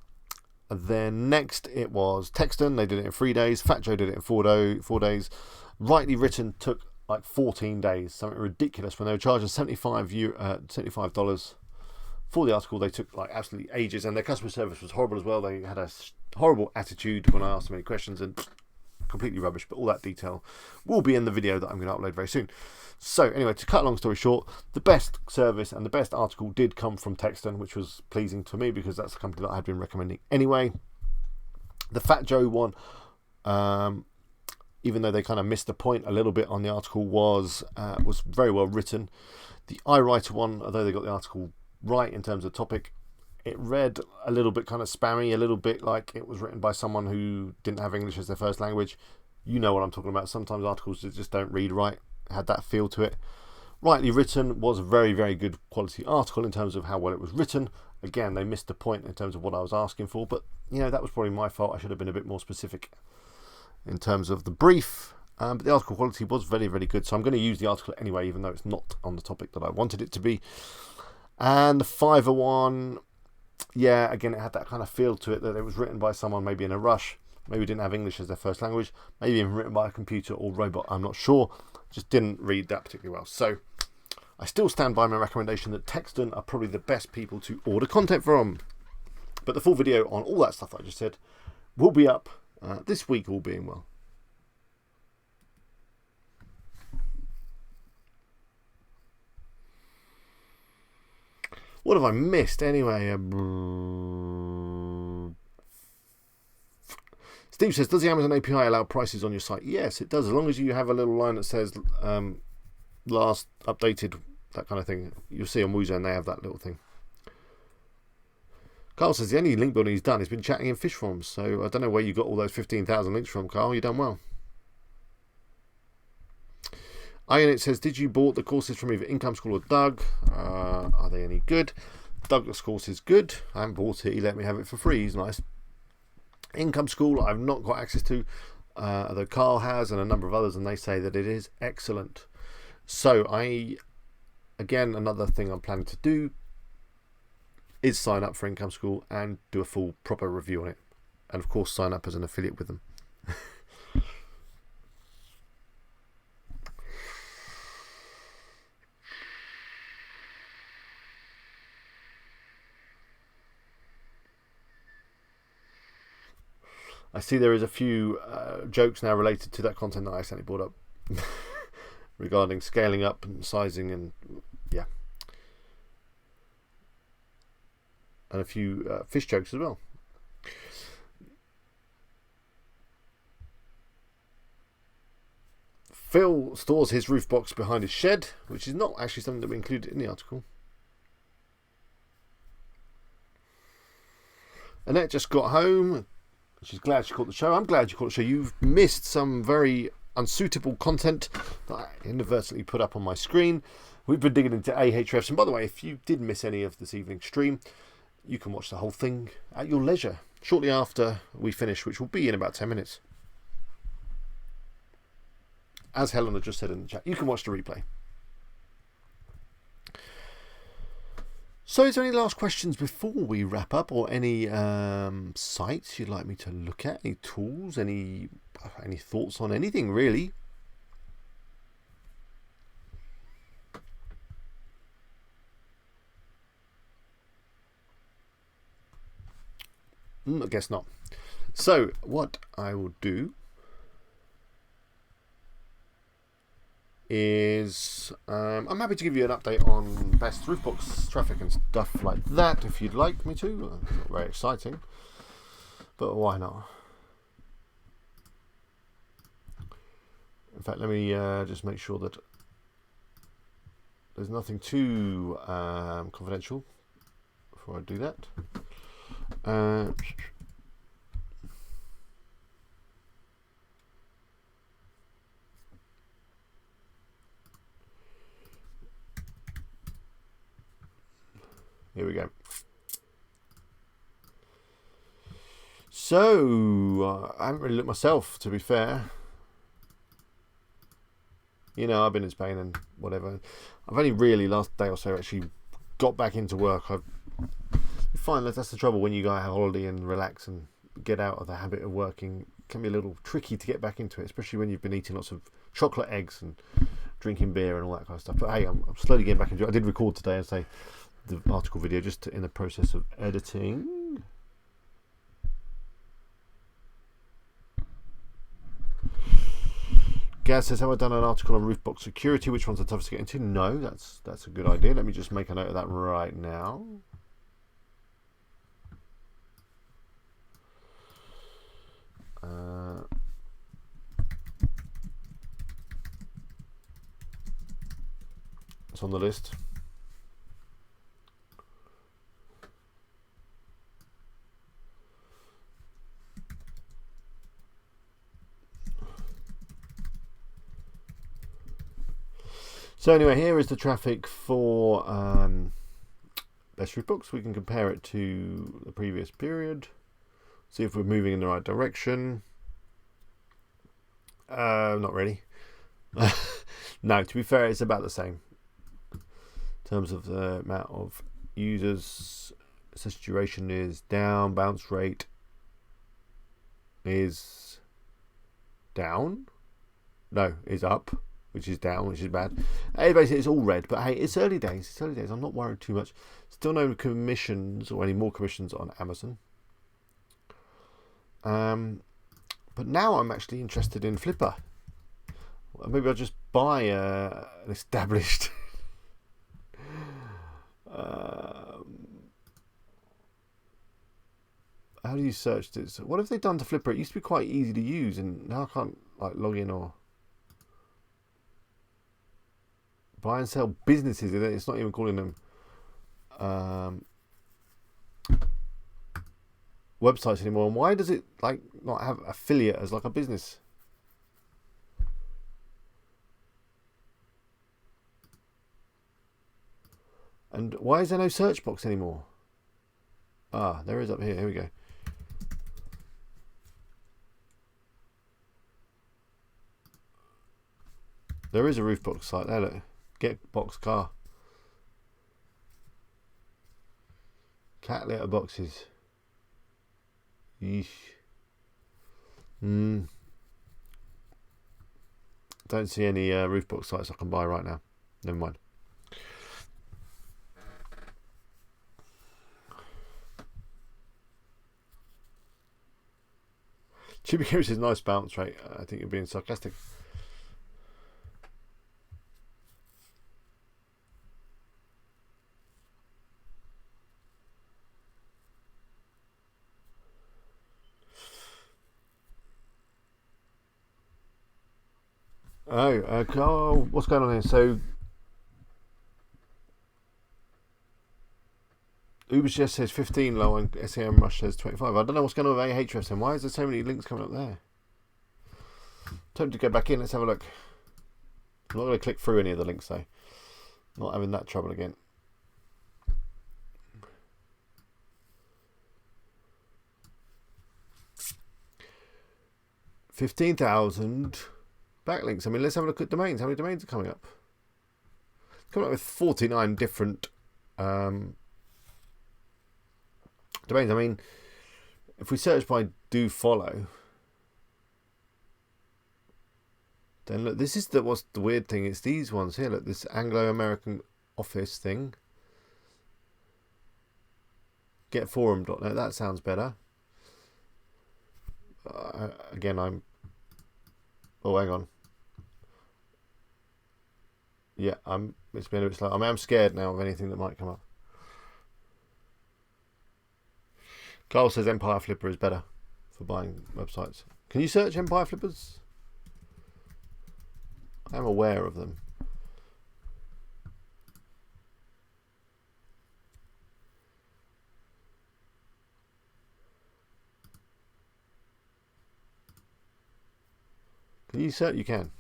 next it was Texton. They did it in 3 days. Fat Joe did it in 4 days. Rightly Written took like 14 days, something ridiculous. When they were charging $75 for the article, they took like absolutely ages, and their customer service was horrible as well. They had a horrible attitude when I asked them any questions, and completely rubbish. But all that detail will be in the video that I'm going to upload very soon. So anyway, to cut a long story short, the best service and the best article did come from Texton, which was pleasing to me because that's a company that I had been recommending anyway. The Fat Joe one, even though they kind of missed the point a little bit on the article, was very well written. The iWriter one, although they got the article right in terms of topic, it read a little bit kind of spammy, a little bit like it was written by someone who didn't have English as their first language. You know what I'm talking about. Sometimes articles just don't read right. It had that feel to it. Rightly Written was a very, very good quality article in terms of how well it was written. Again, they missed the point in terms of what I was asking for, but you know, that was probably my fault. I should have been a bit more specific in terms of the brief. But the article quality was very, very good, so I'm going to use the article anyway, even though it's not on the topic that I wanted it to be. And the Fiverr one, yeah, again, it had that kind of feel to it that it was written by someone maybe in a rush, maybe didn't have English as their first language, maybe even written by a computer or robot, I'm not sure. Just didn't read that particularly well. So I still stand by my recommendation that Texton are probably the best people to order content from. But the full video on all that stuff that I just said will be up this week, all being well. What have I missed anyway? Steve says, does the Amazon API allow prices on your site? Yes, it does, as long as you have a little line that says last updated, that kind of thing. You'll see on WooZone they have that little thing. Carl says the only link building he's done has been chatting in fish forums, so I don't know where you got all those 15,000 links from, Carl. You've done well. Ionit says, did you bought the courses from either Income School or Doug? Are they any good? Doug's course is good. I haven't bought it. He let me have it for free. He's nice. Income School I've not got access to, although Carl has and a number of others, and they say that it is excellent. So again, another thing I'm planning to do is sign up for Income School and do a full proper review on it, and of course sign up as an affiliate with them. I see there is a few jokes now related to that content that I accidentally brought up regarding scaling up and sizing, and yeah, and a few fish jokes as well. Phil stores his roof box behind his shed, which is not actually something that we included in the article. Annette just got home. She's glad she caught the show. I'm glad you caught the show. You've missed some very unsuitable content that I inadvertently put up on my screen. We've been digging into Ahrefs. And by the way, if you did miss any of this evening's stream, you can watch the whole thing at your leisure shortly after we finish, which will be in about 10 minutes. As Helena just said in the chat, you can watch the replay. So is there any last questions before we wrap up, or any sites you'd like me to look at, any tools, any thoughts on anything really? I guess not. So what I will do is I'm happy to give you an update on best roofbox traffic and stuff like that if you'd like me to. It's not very exciting, but why not? In fact, let me just make sure that there's nothing too confidential before I do that. Here we go. So, I haven't really looked myself, to be fair. You know, I've been in Spain and whatever. I've only really last day or so actually got back into work. You find that's the trouble when you go on holiday and relax and get out of the habit of working. It can be a little tricky to get back into it, especially when you've been eating lots of chocolate eggs and drinking beer and all that kind of stuff. But hey, I'm slowly getting back into it. I did record today, as I say, the article video, just in the process of editing. Gaz says, have I done an article on roof box security? Which one's the toughest to get into? No, that's a good idea. Let me just make a note of that right now. It's on the list. So anyway, here is the traffic for best roof box. We can compare it to the previous period. See if we're moving in the right direction. Not really. No, to be fair, it's about the same. In terms of the amount of users, saturation is down, bounce rate is down. No, is up, which is down, which is bad. Basically, it's all red, but hey, it's early days. It's early days. I'm not worried too much. Still no commissions or any more commissions on Amazon. But now I'm actually interested in Flipper. Maybe I'll just buy an established how do you search this? What have they done to Flipper? It used to be quite easy to use, and now I can't like log in or buy and sell businesses. It's not even calling them websites anymore. And why does it like not have affiliate as like a business? And why is there no search box anymore? Ah, there is up here. Here we go. There is a roof box site there. Look, get box car. Cat litter boxes. Yeesh. Don't see any roof box sites I can buy right now. Never mind. Chibi Games is nice bounce rate. I think you're being sarcastic. Oh, what's going on here? So, UberJS says 15 low and SEM Rush says 25. I don't know what's going on with Ahrefs and why is there so many links coming up there? Time to go back in. Let's have a look. I'm not going to click through any of the links though. Not having that trouble again. $15,000 backlinks. I mean, let's have a look at domains. How many domains are coming up? It's coming up with 49 different domains. I mean, if we search by do follow, then look, this is what's the weird thing. It's these ones here. Look, this Anglo-American Office thing. Getforum.net. That sounds better. Again, oh, hang on. Yeah, it's been a bit slow. I mean, I'm scared now of anything that might come up. Carl says Empire Flipper is better for buying websites. Can you search Empire Flippers? I am aware of them. Can you search? You can.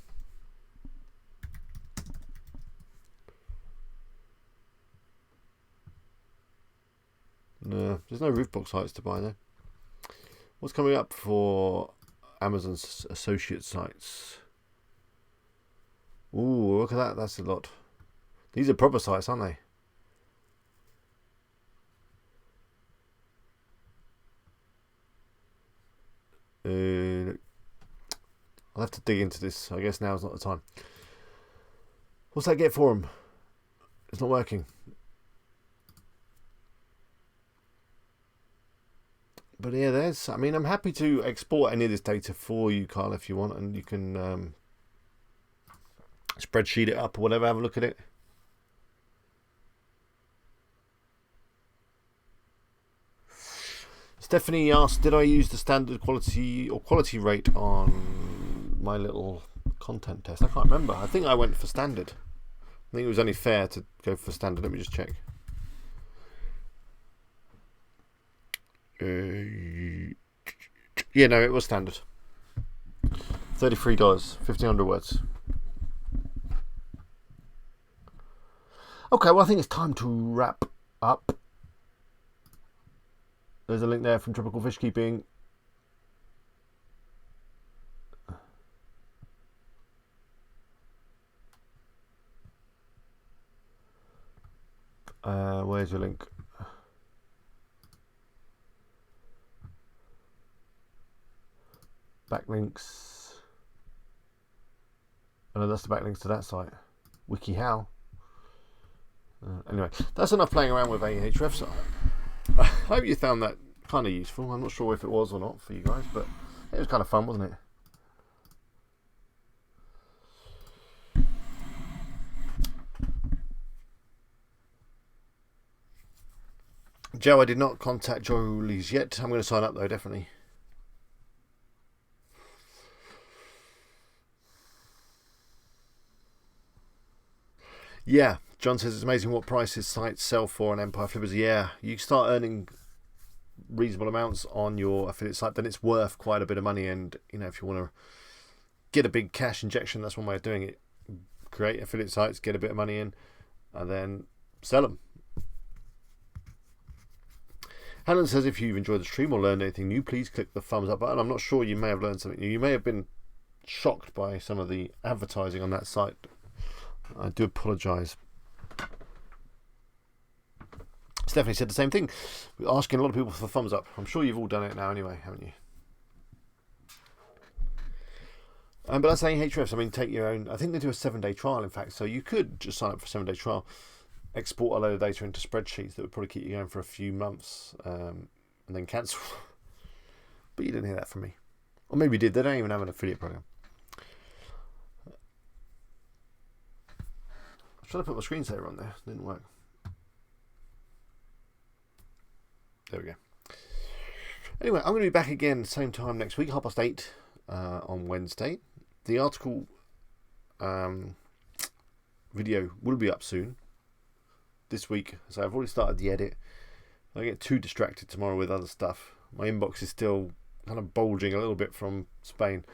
No, there's no roof box sites to buy there. What's coming up for Amazon's associate sites? Ooh, look at that. That's a lot. These are proper sites, aren't they? I'll have to dig into this. I guess now's not the time. What's that get for them? It's not working. But yeah, there's. I mean, I'm happy to export any of this data for you, Carl, if you want, and you can spreadsheet it up or whatever. Have a look at it. Stephanie asked, did I use the standard quality or quality rate on my little content test? I can't remember. I think I went for standard. I think it was only fair to go for standard. Let me just check. Yeah, no, it was standard. $33, 1,500 words. Okay, well, I think it's time to wrap up. There's a link there from Tropical Fish Keeping. Where's your link? Backlinks. Oh, no, that's the backlinks to that site. WikiHow. Anyway, that's enough playing around with Ahrefs. I hope you found that kind of useful. I'm not sure if it was or not for you guys, but it was kind of fun, wasn't it? Joe, I did not contact Jolie's yet. I'm going to sign up though, definitely. Yeah, John says it's amazing what prices sites sell for on Empire Flippers. Yeah, you start earning reasonable amounts on your affiliate site, then it's worth quite a bit of money. And you know, if you want to get a big cash injection, that's one way of doing it. Create affiliate sites, get a bit of money in, and then sell them. Helen says, if you've enjoyed the stream or learned anything new, please click the thumbs up button. I'm not sure, you may have learned something new. You may have been shocked by some of the advertising on that site. I do apologise. Stephanie said the same thing. We're asking a lot of people for thumbs up. I'm sure you've all done it now anyway, haven't you? But that's Ahrefs. I mean, take your own. I think they do a 7-day trial, in fact. So you could just sign up for a 7-day trial, export a load of data into spreadsheets that would probably keep you going for a few months, and then cancel. But you didn't hear that from me. Or maybe you did. They don't even have an affiliate program. I was trying to put my screensaver on there. It didn't work. There we go. Anyway, I'm going to be back again same time next week, 8:30 on Wednesday. The article video will be up soon this week, so I've already started the edit. I get too distracted tomorrow with other stuff. My inbox is still kind of bulging a little bit from Spain,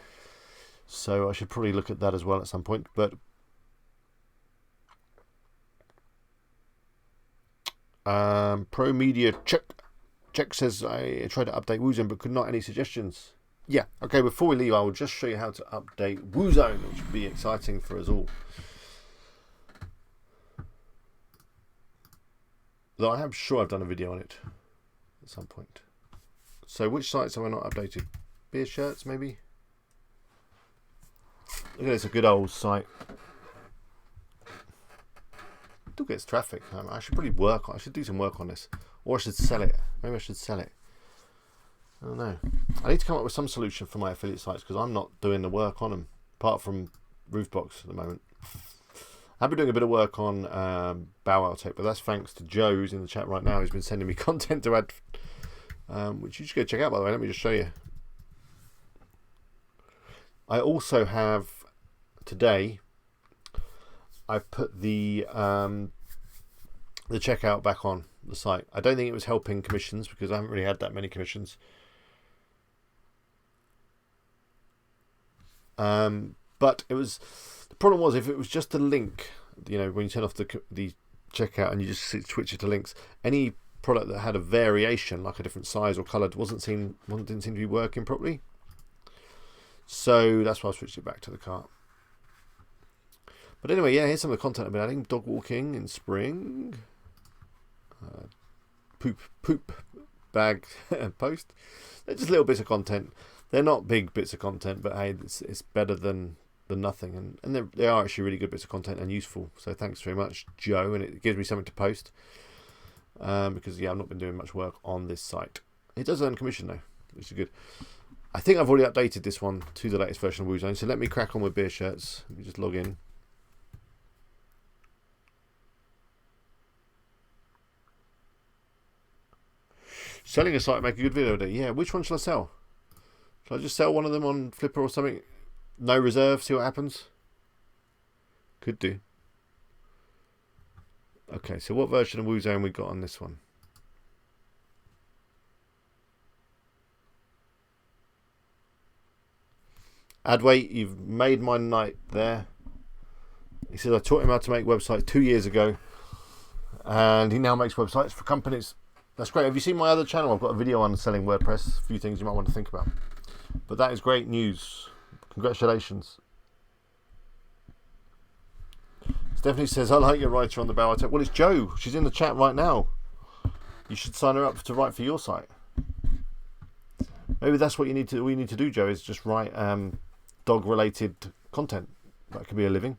so I should probably look at that as well at some point. But Pro Media Check says, I tried to update WooZone but could not. Any suggestions? Yeah, okay, before we leave, I will just show you how to update WooZone, which will be exciting for us all. Though I am sure I've done a video on it at some point. So which sites have I not updated? Beer shirts, maybe? Look at this, a good old site. It still gets traffic. I should probably I should do some work on this. Or I should sell it. Maybe I should sell it. I don't know. I need to come up with some solution for my affiliate sites because I'm not doing the work on them, apart from Roofbox at the moment. I've been doing a bit of work on Bow Wow Tech, but that's thanks to Joe, who's in the chat right now, who's been sending me content to add, which you should go check out, by the way. Let me just show you. I also have, today, I've put the checkout back on the site. I don't think it was helping commissions because I haven't really had that many commissions. But it was, the problem was if it was just a link, you know, when you turn off the checkout and you just switch it to links, any product that had a variation, like a different size or colour, didn't seem to be working properly. So that's why I switched it back to the cart. But anyway, yeah, here's some of the content I've been adding. Dog walking in spring. Poop bag post. They're just little bits of content. They're not big bits of content, but hey, it's better than nothing. And they are actually really good bits of content and useful. So thanks very much, Joe. And it gives me something to post. Because, yeah, I've not been doing much work on this site. It does earn commission, though, which is good. I think I've already updated this one to the latest version of WooZone. So let me crack on with beer shirts. Let me just log in. Selling a site, make a good video today. Yeah, which one shall I sell? Shall I just sell one of them on Flipper or something? No reserve, see what happens? Could do. Okay, so what version of WooZone we got on this one? Adway, you've made my night there. He says I taught him how to make websites 2 years ago, and he now makes websites for companies. That's great. Have you seen my other channel? I've got a video on selling WordPress. A few things you might want to think about. But that is great news. Congratulations. Stephanie says, I like your writer on the bow. Well, it's Jo. She's in the chat right now. You should sign her up to write for your site. Maybe that's what you need to. All you need to do, Jo, is just write dog-related content. That could be a living.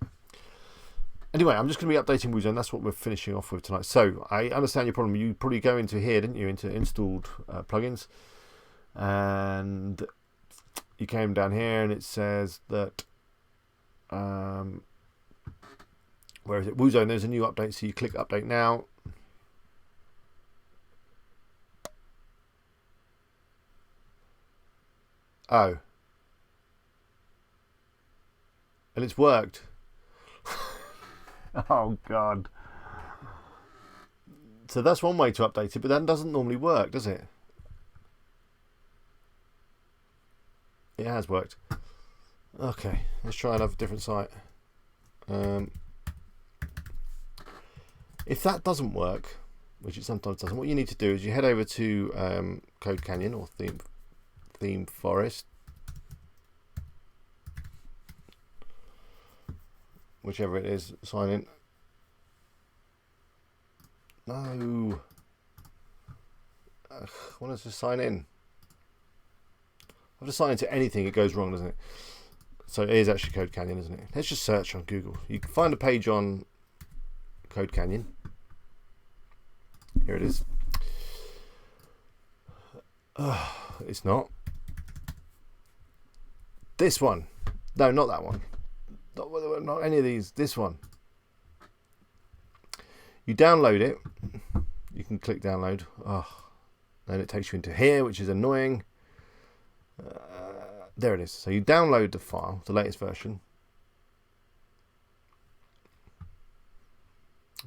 Anyway, I'm just going to be updating WooZone. That's what we're finishing off with tonight. So I understand your problem. You probably go into here, didn't you, into installed plugins, and you came down here, and it says that where is it? WooZone. There's a new update, so you click update now. Oh, and it's worked. Oh God. So that's one way to update it, but that doesn't normally work, does it? It has worked. Okay, let's try another different site. If that doesn't work, which it sometimes doesn't, what you need to do is you head over to Code Canyon or Theme Forest, whichever it is, sign in. No. I want us to sign in. I have to sign into anything, it goes wrong, doesn't it? So it is actually Code Canyon, isn't it? Let's just search on Google. You can find a page on Code Canyon. Here it is. It's not. This one. No, not that one. Not any of these. This one. You download it. You can click download. Then it takes you into here, which is annoying. There it is. So you download the file, the latest version.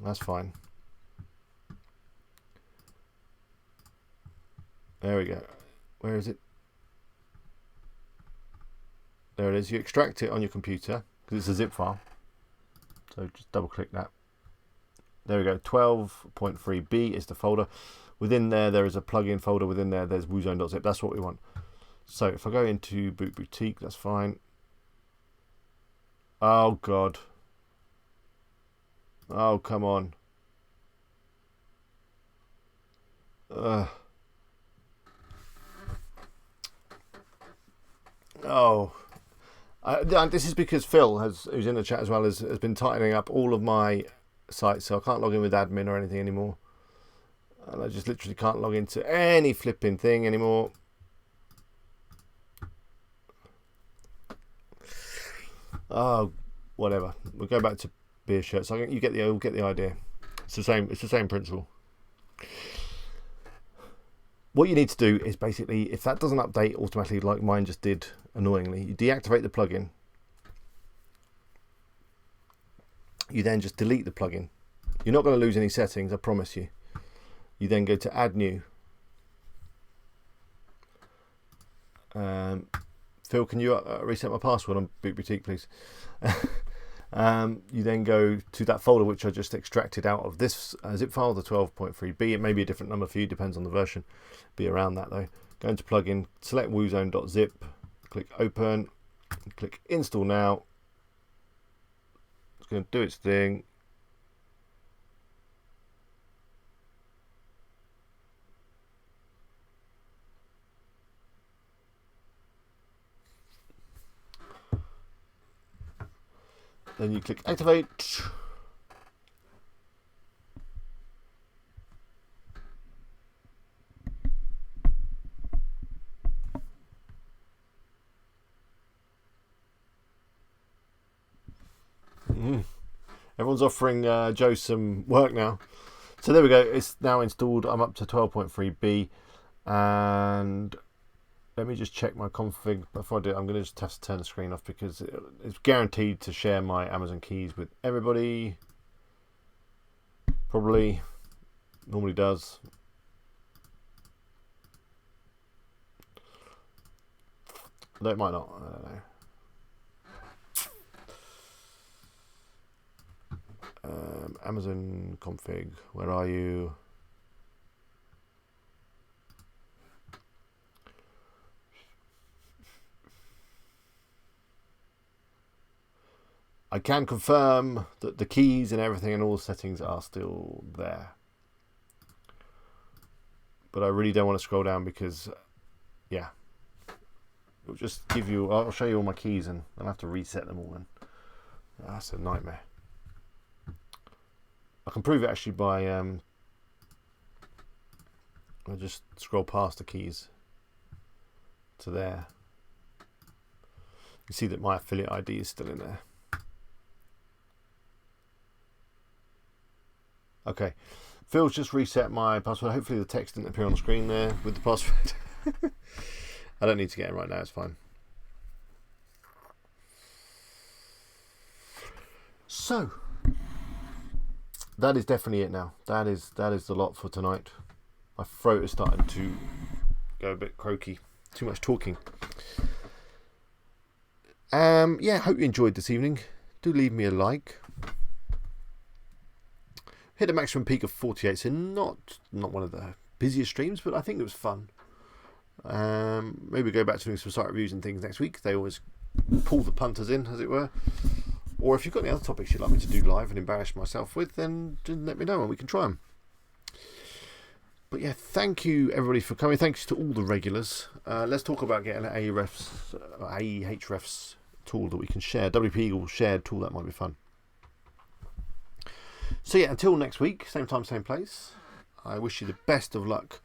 That's fine. There we go. Where is it? There it is. You extract it on your computer because it's a zip file. So just double click that. There we go. 12.3b is the folder. Within there is a plugin folder. Within there's WooZone.zip. That's what we want. So if I go into Boot Boutique, that's fine. Oh God. Oh, come on. This is because Phil, who's in the chat as well, has been tightening up all of my sites, so I can't log in with admin or anything anymore. And I just literally can't log into any flipping thing anymore. Oh, whatever. We'll go back to beer shirts. You get the idea. It's the same principle. What you need to do is basically, if that doesn't update automatically like mine just did annoyingly, you deactivate the plugin. You then just delete the plugin. You're not going to lose any settings, I promise you. You then go to add new. Phil, can you reset my password on Boot Boutique, please? You then go to that folder which I just extracted out of this zip file, the 12.3b. It may be a different number for you, depends on the version. Be around that though. Go into plugin, select WooZone.zip, click open, click install now. It's going to do its thing. Then you click activate. Everyone's offering Joe some work now. So there we go. It's now installed. I'm up to 12.3b. And let me just check my config. Before I do it, I'm going to just have to turn the screen off because it's guaranteed to share my Amazon keys with everybody. Probably. Normally does. Though it might not. I don't know. Amazon config, where are you? I can confirm that the keys and everything and all the settings are still there. But I really don't want to scroll down because, yeah, it'll just give you, I'll show you all my keys and I'll have to reset them all then. That's a nightmare. I can prove it actually by I just scroll past the keys to there. You see that my affiliate ID is still in there. Okay, Phil's just reset my password. Hopefully the text didn't appear on the screen there with the password. I don't need to get it right now, it's fine. So that is definitely it now. That is the lot for tonight. My throat is starting to go a bit croaky. Too much talking. Yeah, hope you enjoyed this evening. Do leave me a like. Hit a maximum peak of 48, so not one of the busiest streams, but I think it was fun. Maybe go back to doing some site reviews and things next week. They always pull the punters in, as it were. Or if you've got any other topics you'd like me to do live and embarrass myself with, then let me know and we can try them. But yeah, thank you everybody for coming. Thanks to all the regulars. Let's talk about getting an Ahrefs tool that we can share. WP Eagle shared tool, that might be fun. So yeah, until next week, same time, same place. I wish you the best of luck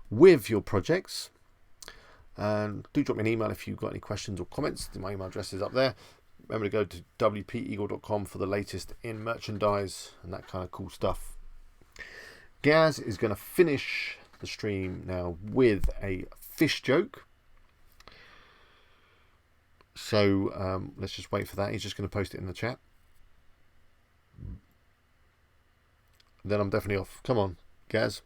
with your projects. And do drop me an email if you've got any questions or comments. My email address is up there. Remember to go to wpeagle.com for the latest in merchandise and that kind of cool stuff. Gaz is going to finish the stream now with a fish joke. So let's just wait for that. He's just going to post it in the chat. Then I'm definitely off. Come on, Gaz.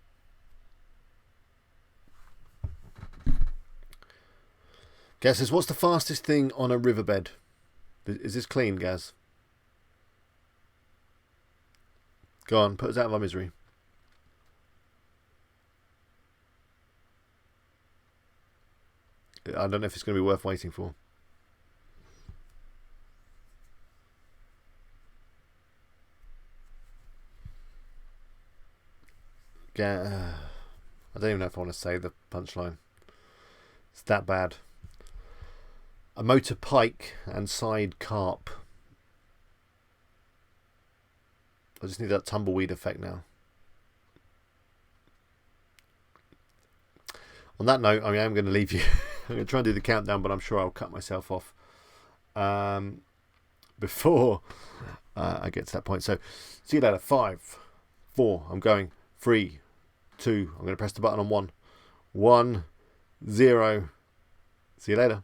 Gaz says, what's the fastest thing on a riverbed? Is this clean, Gaz? Go on, put us out of our misery. I don't know if it's going to be worth waiting for. I don't even know if I want to say the punchline. It's that bad. A motor pike and side carp. I just need that tumbleweed effect now. On that note, I am going to leave you. I'm going to try and do the countdown, but I'm sure I'll cut myself off before I get to that point. So, see you later. 5, 4, I'm going. 3, 2, I'm going to press the button on 1. 1, 0. See you later.